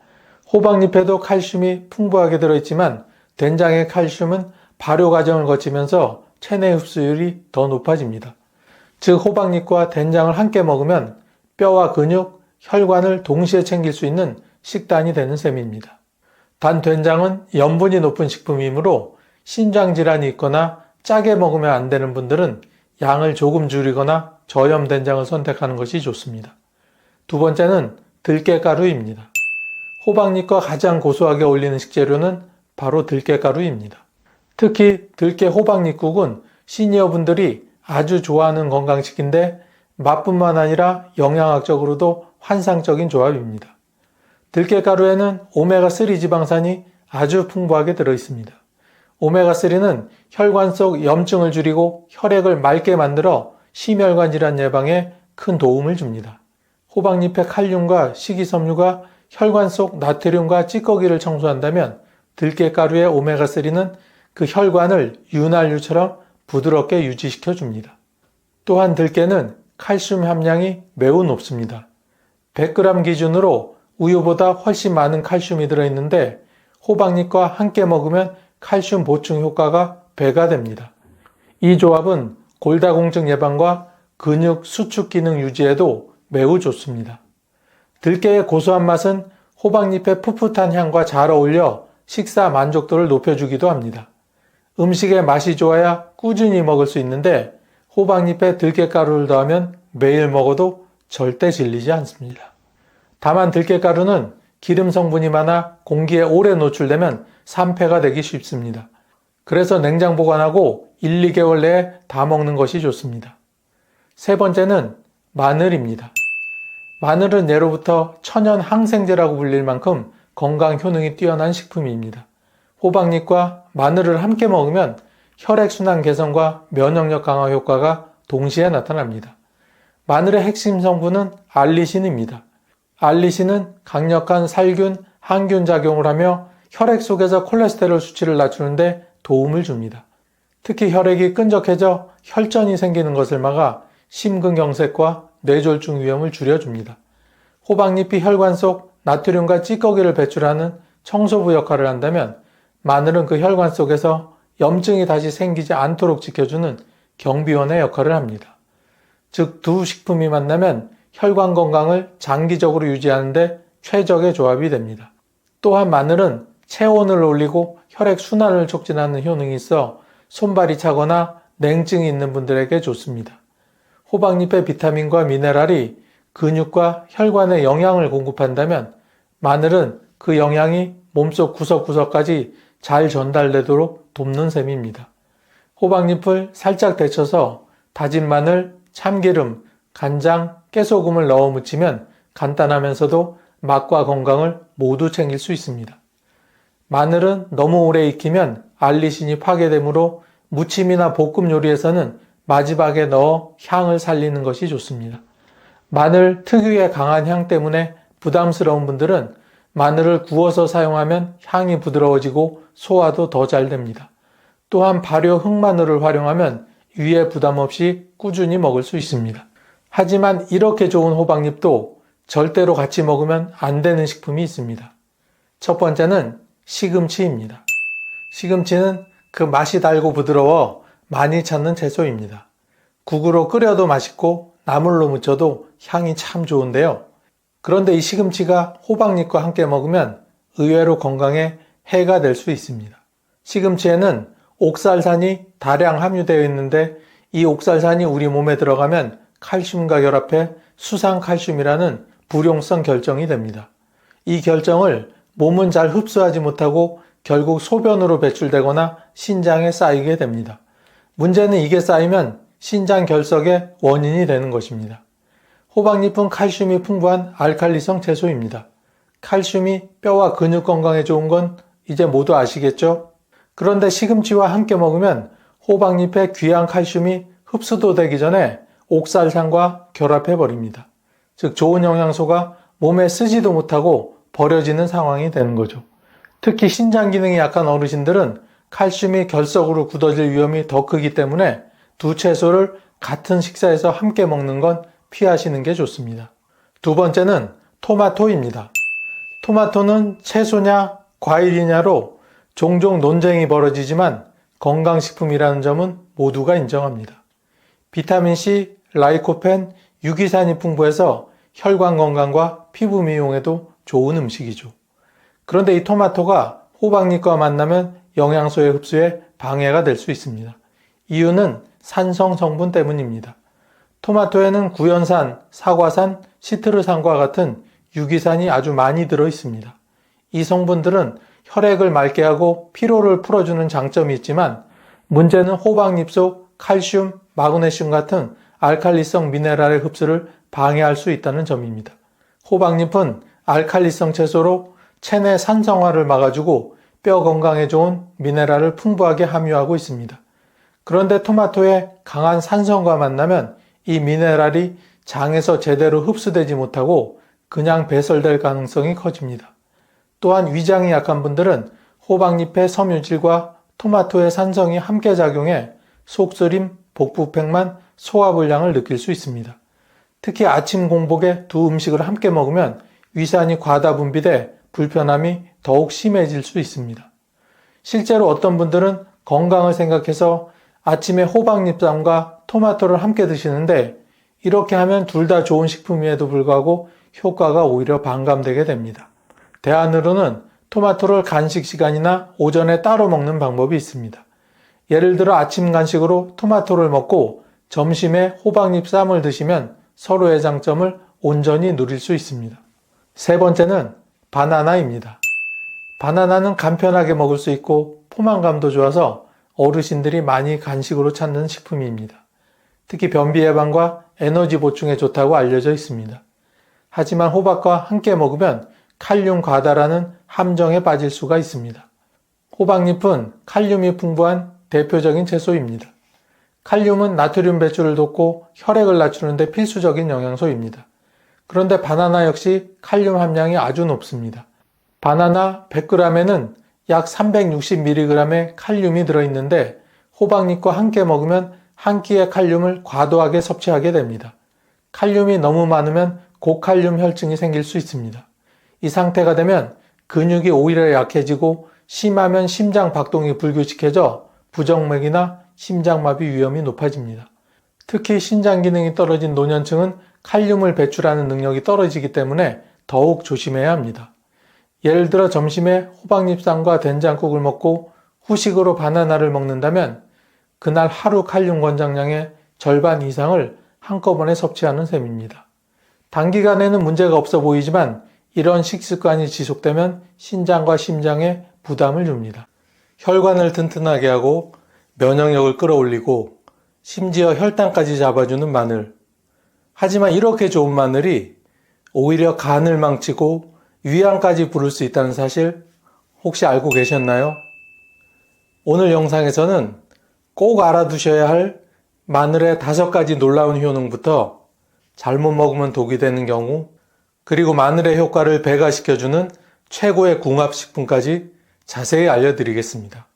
호박잎에도 칼슘이 풍부하게 들어있지만 된장의 칼슘은 발효 과정을 거치면서 체내 흡수율이 더 높아집니다. 즉 호박잎과 된장을 함께 먹으면 뼈와 근육, 혈관을 동시에 챙길 수 있는 식단이 되는 셈입니다. 단 된장은 염분이 높은 식품이므로 신장질환이 있거나 짜게 먹으면 안 되는 분들은 양을 조금 줄이거나 저염 된장을 선택하는 것이 좋습니다. 두 번째는 들깨가루입니다. 호박잎과 가장 고소하게 어울리는 식재료는 바로 들깨가루입니다. 특히 들깨 호박잎국은 시니어분들이 아주 좋아하는 건강식인데 맛뿐만 아니라 영양학적으로도 환상적인 조합입니다. 들깨가루에는 오메가3 지방산이 아주 풍부하게 들어있습니다. 오메가3는 혈관 속 염증을 줄이고 혈액을 맑게 만들어 심혈관 질환 예방에 큰 도움을 줍니다. 호박잎의 칼륨과 식이섬유가 혈관 속 나트륨과 찌꺼기를 청소한다면 들깨가루의 오메가3는 그 혈관을 윤활유처럼 부드럽게 유지시켜 줍니다. 또한 들깨는 칼슘 함량이 매우 높습니다. 100g 기준으로 우유보다 훨씬 많은 칼슘이 들어있는데 호박잎과 함께 먹으면 칼슘 보충 효과가 배가 됩니다. 이 조합은 골다공증 예방과 근육 수축 기능 유지에도 매우 좋습니다. 들깨의 고소한 맛은 호박잎의 풋풋한 향과 잘 어울려 식사 만족도를 높여주기도 합니다. 음식의 맛이 좋아야 꾸준히 먹을 수 있는데 호박잎에 들깨가루를 더하면 매일 먹어도 절대 질리지 않습니다. 다만 들깨가루는 기름 성분이 많아 공기에 오래 노출되면 산패가 되기 쉽습니다. 그래서 냉장 보관하고 1, 2개월 내에 다 먹는 것이 좋습니다. 세 번째는 마늘입니다. 마늘은 예로부터 천연 항생제라고 불릴 만큼 건강 효능이 뛰어난 식품입니다. 호박잎과 마늘을 함께 먹으면 혈액순환 개선과 면역력 강화 효과가 동시에 나타납니다. 마늘의 핵심 성분은 알리신입니다. 알리신은 강력한 살균, 항균 작용을 하며 혈액 속에서 콜레스테롤 수치를 낮추는데 도움을 줍니다. 특히 혈액이 끈적해져 혈전이 생기는 것을 막아 심근경색과 뇌졸중 위험을 줄여줍니다. 호박잎이 혈관 속 나트륨과 찌꺼기를 배출하는 청소부 역할을 한다면 마늘은 그 혈관 속에서 염증이 다시 생기지 않도록 지켜주는 경비원의 역할을 합니다. 즉 두 식품이 만나면 혈관 건강을 장기적으로 유지하는 데 최적의 조합이 됩니다. 또한 마늘은 체온을 올리고 혈액 순환을 촉진하는 효능이 있어 손발이 차거나 냉증이 있는 분들에게 좋습니다. 호박잎의 비타민과 미네랄이 근육과 혈관에 영양을 공급한다면 마늘은 그 영양이 몸속 구석구석까지 잘 전달되도록 돕는 셈입니다. 호박잎을 살짝 데쳐서 다진 마늘, 참기름, 간장, 깨소금을 넣어 무치면 간단하면서도 맛과 건강을 모두 챙길 수 있습니다. 마늘은 너무 오래 익히면 알리신이 파괴되므로 무침이나 볶음 요리에서는 마지막에 넣어 향을 살리는 것이 좋습니다. 마늘 특유의 강한 향 때문에 부담스러운 분들은 마늘을 구워서 사용하면 향이 부드러워지고 소화도 더 잘 됩니다. 또한 발효 흑마늘을 활용하면 위에 부담 없이 꾸준히 먹을 수 있습니다. 하지만 이렇게 좋은 호박잎도 절대로 같이 먹으면 안 되는 식품이 있습니다. 첫 번째는 시금치입니다. 시금치는 그 맛이 달고 부드러워 많이 찾는 채소입니다. 국으로 끓여도 맛있고 나물로 무쳐도 향이 참 좋은데요. 그런데 이 시금치가 호박잎과 함께 먹으면 의외로 건강에 해가 될 수 있습니다. 시금치에는 옥살산이 다량 함유되어 있는데 이 옥살산이 우리 몸에 들어가면 칼슘과 결합해 수상칼슘이라는 불용성 결정이 됩니다. 이 결정을 몸은 잘 흡수하지 못하고 결국 소변으로 배출되거나 신장에 쌓이게 됩니다. 문제는 이게 쌓이면 신장 결석의 원인이 되는 것입니다. 호박잎은 칼슘이 풍부한 알칼리성 채소입니다. 칼슘이 뼈와 근육 건강에 좋은 건 이제 모두 아시겠죠? 그런데 시금치와 함께 먹으면 호박잎의 귀한 칼슘이 흡수도 되기 전에 옥살산과 결합해버립니다. 즉 좋은 영양소가 몸에 쓰지도 못하고 버려지는 상황이 되는 거죠. 특히 신장 기능이 약한 어르신들은 칼슘이 결석으로 굳어질 위험이 더 크기 때문에 두 채소를 같은 식사에서 함께 먹는 건 피하시는 게 좋습니다. 두 번째는 토마토입니다. 토마토는 채소냐 과일이냐로 종종 논쟁이 벌어지지만 건강식품이라는 점은 모두가 인정합니다. 비타민C, 라이코펜, 유기산이 풍부해서 혈관 건강과 피부 미용에도 좋은 음식이죠. 그런데 이 토마토가 호박잎과 만나면 영양소의 흡수에 방해가 될 수 있습니다. 이유는 산성 성분 때문입니다. 토마토에는 구연산, 사과산, 시트르산과 같은 유기산이 아주 많이 들어 있습니다. 이 성분들은 혈액을 맑게 하고 피로를 풀어주는 장점이 있지만 문제는 호박잎 속 칼슘, 마그네슘 같은 알칼리성 미네랄의 흡수를 방해할 수 있다는 점입니다. 호박잎은 알칼리성 채소로 체내 산성화를 막아주고 뼈 건강에 좋은 미네랄을 풍부하게 함유하고 있습니다. 그런데 토마토의 강한 산성과 만나면 이 미네랄이 장에서 제대로 흡수되지 못하고 그냥 배설될 가능성이 커집니다. 또한 위장이 약한 분들은 호박잎의 섬유질과 토마토의 산성이 함께 작용해 속쓰림, 복부팽만, 소화불량을 느낄 수 있습니다. 특히 아침 공복에 두 음식을 함께 먹으면 위산이 과다 분비돼 불편함이 더욱 심해질 수 있습니다. 실제로 어떤 분들은 건강을 생각해서 아침에 호박잎쌈과 토마토를 함께 드시는데 이렇게 하면 둘 다 좋은 식품임에도 불구하고 효과가 오히려 반감되게 됩니다. 대안으로는 토마토를 간식 시간이나 오전에 따로 먹는 방법이 있습니다. 예를 들어 아침 간식으로 토마토를 먹고 점심에 호박잎 쌈을 드시면 서로의 장점을 온전히 누릴 수 있습니다. 세 번째는 바나나입니다. 바나나는 간편하게 먹을 수 있고 포만감도 좋아서 어르신들이 많이 간식으로 찾는 식품입니다. 특히 변비 예방과 에너지 보충에 좋다고 알려져 있습니다. 하지만 호박과 함께 먹으면 칼륨 과다라는 함정에 빠질 수가 있습니다. 호박잎은 칼륨이 풍부한 대표적인 채소입니다. 칼륨은 나트륨 배출을 돕고 혈액을 낮추는데 필수적인 영양소입니다. 그런데 바나나 역시 칼륨 함량이 아주 높습니다. 바나나 100g에는 약 360mg의 칼륨이 들어있는데 호박잎과 함께 먹으면 한 끼의 칼륨을 과도하게 섭취하게 됩니다. 칼륨이 너무 많으면 고칼륨 혈증이 생길 수 있습니다. 이 상태가 되면 근육이 오히려 약해지고 심하면 심장 박동이 불규칙해져 부정맥이나 심장마비 위험이 높아집니다. 특히 신장 기능이 떨어진 노년층은 칼륨을 배출하는 능력이 떨어지기 때문에 더욱 조심해야 합니다. 예를 들어 점심에 호박잎쌈과 된장국을 먹고 후식으로 바나나를 먹는다면 그날 하루 칼륨 권장량의 절반 이상을 한꺼번에 섭취하는 셈입니다. 단기간에는 문제가 없어 보이지만 이런 식습관이 지속되면 신장과 심장에 부담을 줍니다. 혈관을 튼튼하게 하고 면역력을 끌어올리고 심지어 혈당까지 잡아주는 마늘. 하지만 이렇게 좋은 마늘이 오히려 간을 망치고 위암까지 부를 수 있다는 사실 혹시 알고 계셨나요? 오늘 영상에서는 꼭 알아두셔야 할 마늘의 5가지 놀라운 효능부터 잘못 먹으면 독이 되는 경우, 그리고 마늘의 효과를 배가시켜주는 최고의 궁합식품까지 자세히 알려드리겠습니다.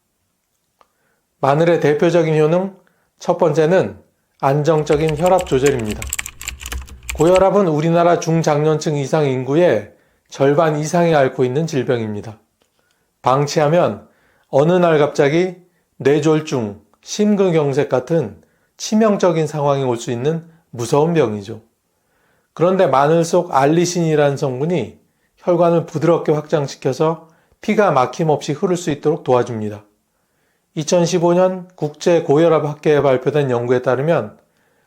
마늘의 대표적인 효능, 첫 번째는 안정적인 혈압 조절입니다. 고혈압은 우리나라 중장년층 이상 인구의 절반 이상이 앓고 있는 질병입니다. 방치하면 어느 날 갑자기 뇌졸중, 심근경색 같은 치명적인 상황이 올 수 있는 무서운 병이죠. 그런데 마늘 속 알리신이라는 성분이 혈관을 부드럽게 확장시켜서 피가 막힘없이 흐를 수 있도록 도와줍니다. 2015년 국제고혈압학회에 발표된 연구에 따르면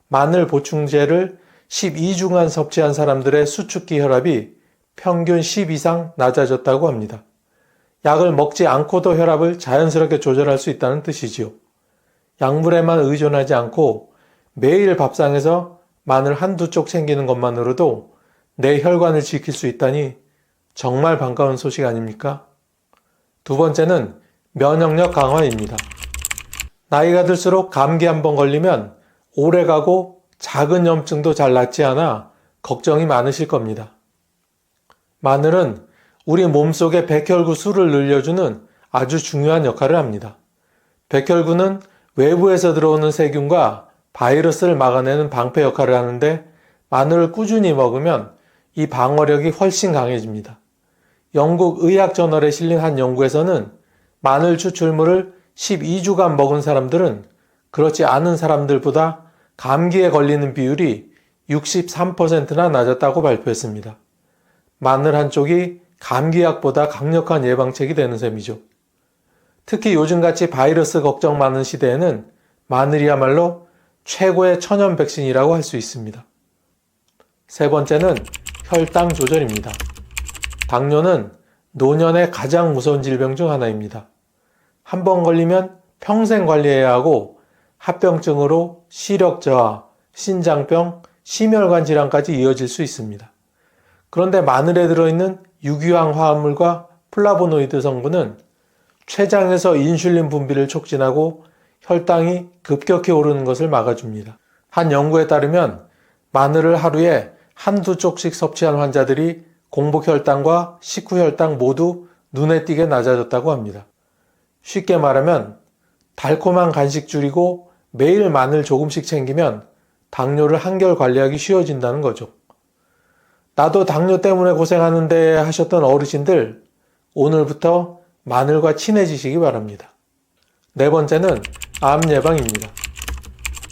마늘 보충제를 12주간 섭취한 사람들의 수축기 혈압이 평균 10 이상 낮아졌다고 합니다. 약을 먹지 않고도 혈압을 자연스럽게 조절할 수 있다는 뜻이지요. 약물에만 의존하지 않고 매일 밥상에서 마늘 한두 쪽 챙기는 것만으로도 내 혈관을 지킬 수 있다니 정말 반가운 소식 아닙니까? 두 번째는 면역력 강화입니다. 나이가 들수록 감기 한번 걸리면 오래가고 작은 염증도 잘 낫지 않아 걱정이 많으실 겁니다. 마늘은 우리 몸속의 백혈구 수를 늘려주는 아주 중요한 역할을 합니다. 백혈구는 외부에서 들어오는 세균과 바이러스를 막아내는 방패 역할을 하는데 마늘을 꾸준히 먹으면 이 방어력이 훨씬 강해집니다. 영국 의학저널에 실린 한 연구에서는 마늘 추출물을 12주간 먹은 사람들은 그렇지 않은 사람들보다 감기에 걸리는 비율이 63%나 낮았다고 발표했습니다. 마늘 한 쪽이 감기약보다 강력한 예방책이 되는 셈이죠. 특히 요즘같이 바이러스 걱정 많은 시대에는 마늘이야말로 최고의 천연 백신이라고 할 수 있습니다. 세 번째는 혈당 조절입니다. 당뇨는 노년의 가장 무서운 질병 중 하나입니다. 한 번 걸리면 평생 관리해야 하고 합병증으로 시력 저하, 신장병, 심혈관 질환까지 이어질 수 있습니다. 그런데 마늘에 들어있는 유기황 화합물과 플라보노이드 성분은 췌장에서 인슐린 분비를 촉진하고 혈당이 급격히 오르는 것을 막아줍니다. 한 연구에 따르면 마늘을 하루에 한두 쪽씩 섭취한 환자들이 공복혈당과 식후혈당 모두 눈에 띄게 낮아졌다고 합니다. 쉽게 말하면 달콤한 간식 줄이고 매일 마늘 조금씩 챙기면 당뇨를 한결 관리하기 쉬워진다는 거죠. 나도 당뇨 때문에 고생하는데 하셨던 어르신들, 오늘부터 마늘과 친해지시기 바랍니다. 네 번째는 암 예방입니다.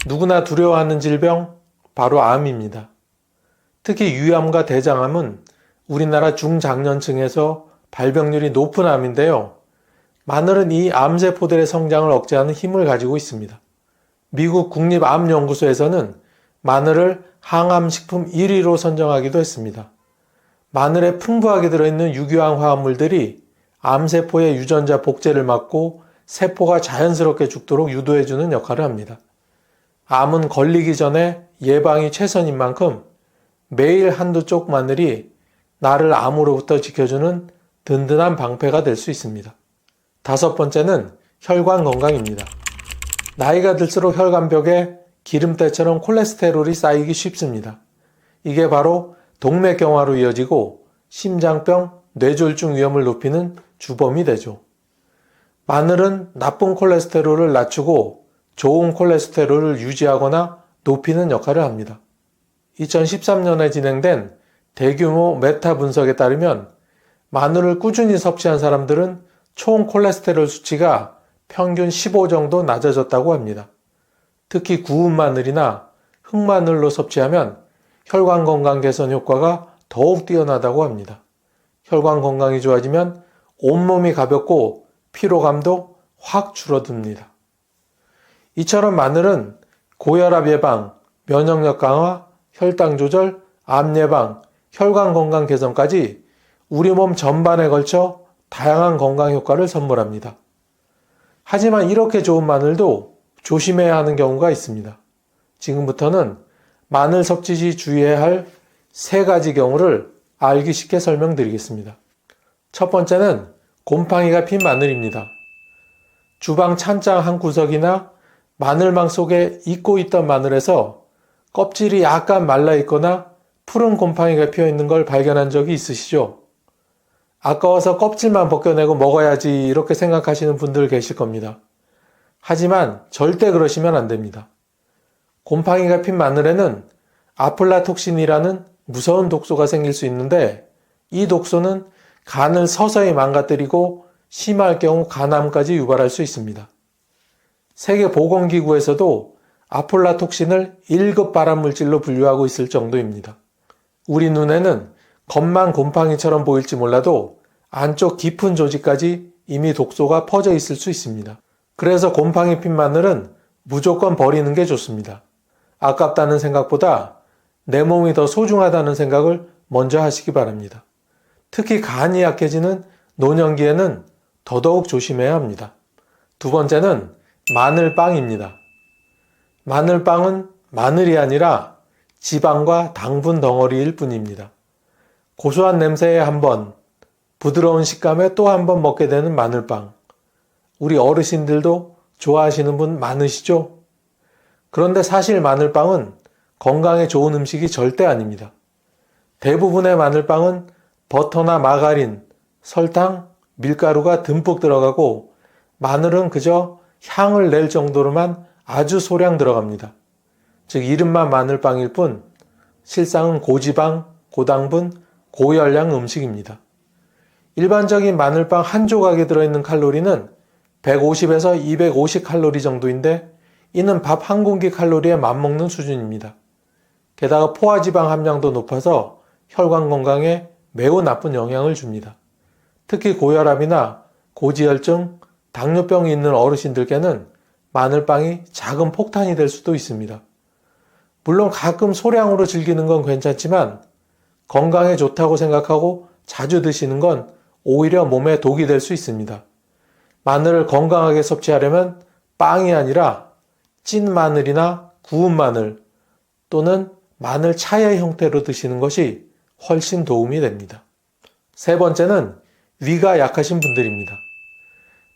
누구나 두려워하는 질병, 바로 암입니다. 특히 유암과 대장암은 우리나라 중장년층에서 발병률이 높은 암인데요. 마늘은 이 암세포들의 성장을 억제하는 힘을 가지고 있습니다. 미국 국립암연구소에서는 마늘을 항암식품 1위로 선정하기도 했습니다. 마늘에 풍부하게 들어있는 유기황 화합물들이 암세포의 유전자 복제를 막고 세포가 자연스럽게 죽도록 유도해주는 역할을 합니다. 암은 걸리기 전에 예방이 최선인 만큼 매일 한두 쪽 마늘이 나를 암으로부터 지켜주는 든든한 방패가 될 수 있습니다. 다섯 번째는 혈관 건강입니다. 나이가 들수록 혈관벽에 기름때처럼 콜레스테롤이 쌓이기 쉽습니다. 이게 바로 동맥경화로 이어지고 심장병, 뇌졸중 위험을 높이는 주범이 되죠. 마늘은 나쁜 콜레스테롤을 낮추고 좋은 콜레스테롤을 유지하거나 높이는 역할을 합니다. 2013년에 진행된 대규모 메타 분석에 따르면 마늘을 꾸준히 섭취한 사람들은 총 콜레스테롤 수치가 평균 15 정도 낮아졌다고 합니다. 특히 구운 마늘이나 흑마늘로 섭취하면 혈관 건강 개선 효과가 더욱 뛰어나다고 합니다. 혈관 건강이 좋아지면 온몸이 가볍고 피로감도 확 줄어듭니다. 이처럼 마늘은 고혈압 예방, 면역력 강화, 혈당 조절, 암 예방, 혈관 건강 개선까지 우리 몸 전반에 걸쳐 다양한 건강 효과를 선물합니다. 하지만 이렇게 좋은 마늘도 조심해야 하는 경우가 있습니다. 지금부터는 마늘 섭취 시 주의해야 할 3가지 경우를 알기 쉽게 설명드리겠습니다. 첫 번째는 곰팡이가 핀 마늘입니다. 주방 찬장 한 구석이나 마늘망 속에 익고 있던 마늘에서 껍질이 약간 말라 있거나 푸른 곰팡이가 피어 있는 걸 발견한 적이 있으시죠? 아까워서 껍질만 벗겨내고 먹어야지 이렇게 생각하시는 분들 계실 겁니다. 하지만 절대 그러시면 안 됩니다. 곰팡이가 핀 마늘에는 아플라톡신이라는 무서운 독소가 생길 수 있는데 이 독소는 간을 서서히 망가뜨리고 심할 경우 간암까지 유발할 수 있습니다. 세계보건기구에서도 아플라톡신을 1급 발암물질로 분류하고 있을 정도입니다. 우리 눈에는 겉만 곰팡이처럼 보일지 몰라도 안쪽 깊은 조직까지 이미 독소가 퍼져 있을 수 있습니다. 그래서 곰팡이 핀 마늘은 무조건 버리는 게 좋습니다. 아깝다는 생각보다 내 몸이 더 소중하다는 생각을 먼저 하시기 바랍니다. 특히 간이 약해지는 노년기에는 더더욱 조심해야 합니다. 두 번째는 마늘빵입니다. 마늘빵은 마늘이 아니라 지방과 당분 덩어리일 뿐입니다. 고소한 냄새에 한 번, 부드러운 식감에 또 한 번 먹게 되는 마늘빵. 우리 어르신들도 좋아하시는 분 많으시죠? 그런데 사실 마늘빵은 건강에 좋은 음식이 절대 아닙니다. 대부분의 마늘빵은 버터나 마가린, 설탕, 밀가루가 듬뿍 들어가고 마늘은 그저 향을 낼 정도로만 아주 소량 들어갑니다. 즉 이름만 마늘빵일 뿐 실상은 고지방, 고당분, 고열량 음식입니다. 일반적인 마늘빵 한 조각에 들어있는 칼로리는 150에서 250 칼로리 정도인데 이는 밥 한 공기 칼로리에 맞먹는 수준입니다. 게다가 포화지방 함량도 높아서 혈관 건강에 매우 나쁜 영향을 줍니다. 특히 고혈압이나 고지혈증, 당뇨병이 있는 어르신들께는 마늘빵이 작은 폭탄이 될 수도 있습니다. 물론 가끔 소량으로 즐기는 건 괜찮지만 건강에 좋다고 생각하고 자주 드시는 건 오히려 몸에 독이 될 수 있습니다. 마늘을 건강하게 섭취하려면 빵이 아니라 찐 마늘이나 구운 마늘 또는 마늘 차의 형태로 드시는 것이 훨씬 도움이 됩니다. 세 번째는 위가 약하신 분들입니다.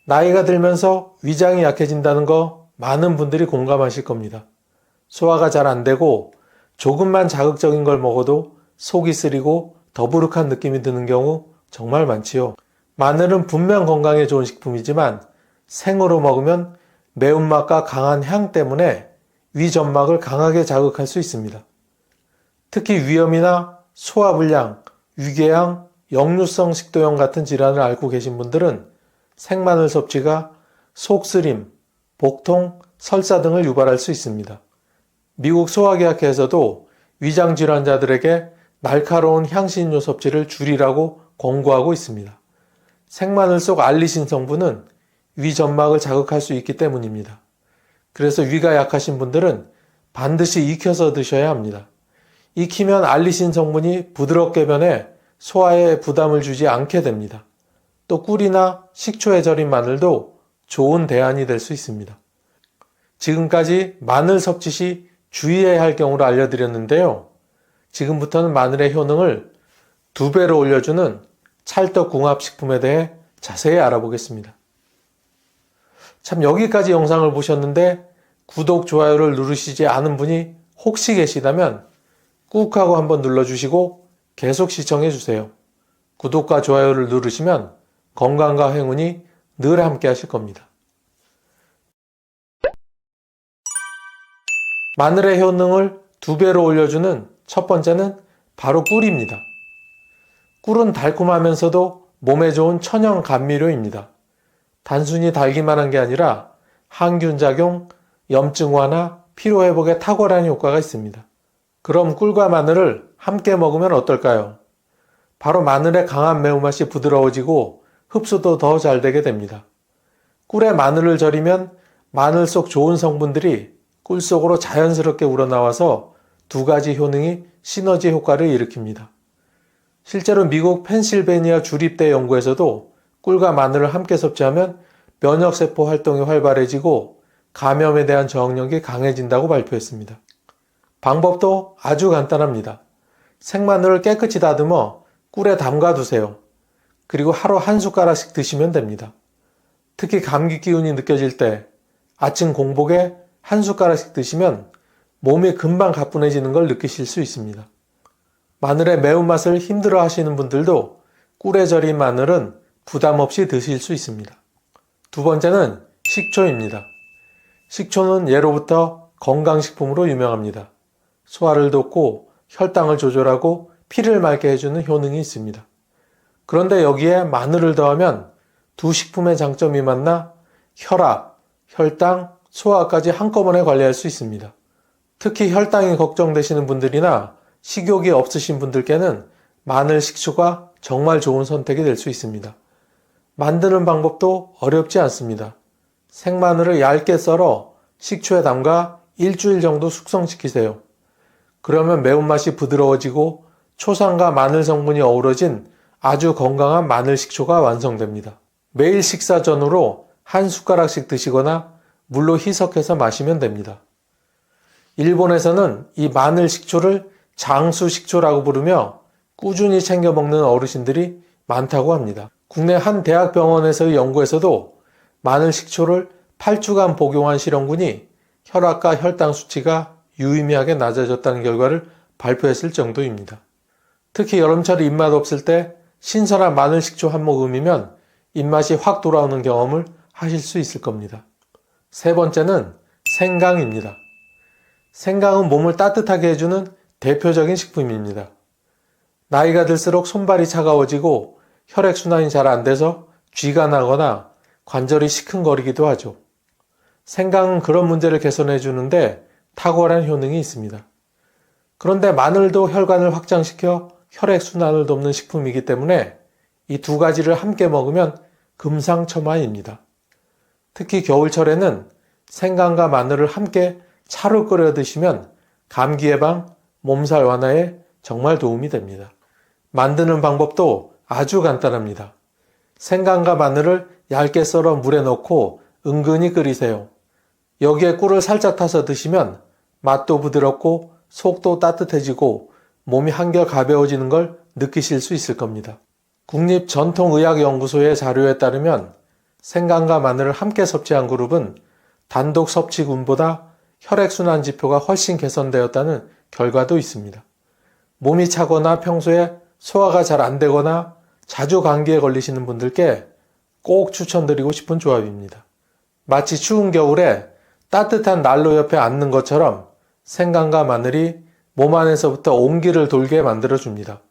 나이가 들면서 위장이 약해진다는 거 많은 분들이 공감하실 겁니다. 소화가 잘 안 되고 조금만 자극적인 걸 먹어도 속이 쓰리고 더부룩한 느낌이 드는 경우 정말 많지요. 마늘은 분명 건강에 좋은 식품이지만 생으로 먹으면 매운맛과 강한 향 때문에 위 점막을 강하게 자극할 수 있습니다. 특히 위염이나 소화불량, 위궤양, 역류성 식도염 같은 질환을 앓고 계신 분들은 생마늘 섭취가 속쓰림, 복통, 설사 등을 유발할 수 있습니다. 미국 소화계약회에서도 위장 질환자들에게 날카로운 향신료 섭취를 줄이라고 권고하고 있습니다. 생마늘 속 알리신 성분은 위 점막을 자극할 수 있기 때문입니다. 그래서 위가 약하신 분들은 반드시 익혀서 드셔야 합니다. 익히면 알리신 성분이 부드럽게 변해 소화에 부담을 주지 않게 됩니다. 또 꿀이나 식초에 절인 마늘도 좋은 대안이 될 수 있습니다. 지금까지 마늘 섭취 시 주의해야 할 경우를 알려드렸는데요. 지금부터는 마늘의 효능을 2배로 올려주는 찰떡궁합식품에 대해 자세히 알아보겠습니다. 참 여기까지 영상을 보셨는데 구독, 좋아요를 누르시지 않은 분이 혹시 계시다면 꾹 하고 한번 눌러주시고 계속 시청해주세요. 구독과 좋아요를 누르시면 건강과 행운이 늘 함께 하실 겁니다. 마늘의 효능을 2배로 올려주는 첫 번째는 바로 꿀입니다. 꿀은 달콤하면서도 몸에 좋은 천연 감미료입니다. 단순히 달기만 한 게 아니라 항균 작용, 염증 완화, 피로 회복에 탁월한 효과가 있습니다. 그럼 꿀과 마늘을 함께 먹으면 어떨까요? 바로 마늘의 강한 매운맛이 부드러워지고 흡수도 더 잘 되게 됩니다. 꿀에 마늘을 절이면 마늘 속 좋은 성분들이 꿀 속으로 자연스럽게 우러나와서 두 가지 효능이 시너지 효과를 일으킵니다. 실제로 미국 펜실베니아 주립대 연구에서도 꿀과 마늘을 함께 섭취하면 면역세포 활동이 활발해지고 감염에 대한 저항력이 강해진다고 발표했습니다. 방법도 아주 간단합니다. 생마늘을 깨끗이 다듬어 꿀에 담가 두세요. 그리고 하루 한 숟가락씩 드시면 됩니다. 특히 감기 기운이 느껴질 때 아침 공복에 한 숟가락씩 드시면 몸이 금방 가뿐해지는 걸 느끼실 수 있습니다. 마늘의 매운맛을 힘들어 하시는 분들도 꿀에 절인 마늘은 부담 없이 드실 수 있습니다. 두 번째는 식초입니다. 식초는 예로부터 건강식품으로 유명합니다. 소화를 돕고 혈당을 조절하고 피를 맑게 해주는 효능이 있습니다. 그런데 여기에 마늘을 더하면 두 식품의 장점이 만나 혈압, 혈당, 소화까지 한꺼번에 관리할 수 있습니다. 특히 혈당이 걱정되시는 분들이나 식욕이 없으신 분들께는 마늘 식초가 정말 좋은 선택이 될 수 있습니다. 만드는 방법도 어렵지 않습니다. 생마늘을 얇게 썰어 식초에 담가 일주일 정도 숙성시키세요. 그러면 매운맛이 부드러워지고 초산과 마늘 성분이 어우러진 아주 건강한 마늘 식초가 완성됩니다. 매일 식사 전후로 한 숟가락씩 드시거나 물로 희석해서 마시면 됩니다. 일본에서는 이 마늘 식초를 장수 식초라고 부르며 꾸준히 챙겨 먹는 어르신들이 많다고 합니다. 국내 한 대학병원에서의 연구에서도 마늘 식초를 8주간 복용한 실험군이 혈압과 혈당 수치가 유의미하게 낮아졌다는 결과를 발표했을 정도입니다. 특히 여름철 입맛 없을 때 신선한 마늘 식초 한 모금이면 입맛이 확 돌아오는 경험을 하실 수 있을 겁니다. 세 번째는 생강입니다. 생강은 몸을 따뜻하게 해주는 대표적인 식품입니다. 나이가 들수록 손발이 차가워지고 혈액순환이 잘 안 돼서 쥐가 나거나 관절이 시큰거리기도 하죠. 생강은 그런 문제를 개선해 주는데 탁월한 효능이 있습니다. 그런데 마늘도 혈관을 확장시켜 혈액순환을 돕는 식품이기 때문에 이 두 가지를 함께 먹으면 금상첨화입니다. 특히 겨울철에는 생강과 마늘을 함께 차로 끓여 드시면 감기 예방, 몸살 완화에 정말 도움이 됩니다. 만드는 방법도 아주 간단합니다. 생강과 마늘을 얇게 썰어 물에 넣고 은근히 끓이세요. 여기에 꿀을 살짝 타서 드시면 맛도 부드럽고 속도 따뜻해지고 몸이 한결 가벼워지는 걸 느끼실 수 있을 겁니다. 국립전통의학연구소의 자료에 따르면 생강과 마늘을 함께 섭취한 그룹은 단독 섭취군보다 혈액순환 지표가 훨씬 개선되었다는 결과도 있습니다. 몸이 차거나 평소에 소화가 잘 안 되거나 자주 감기에 걸리시는 분들께 꼭 추천드리고 싶은 조합입니다. 마치 추운 겨울에 따뜻한 난로 옆에 앉는 것처럼 생강과 마늘이 몸 안에서부터 온기를 돌게 만들어줍니다.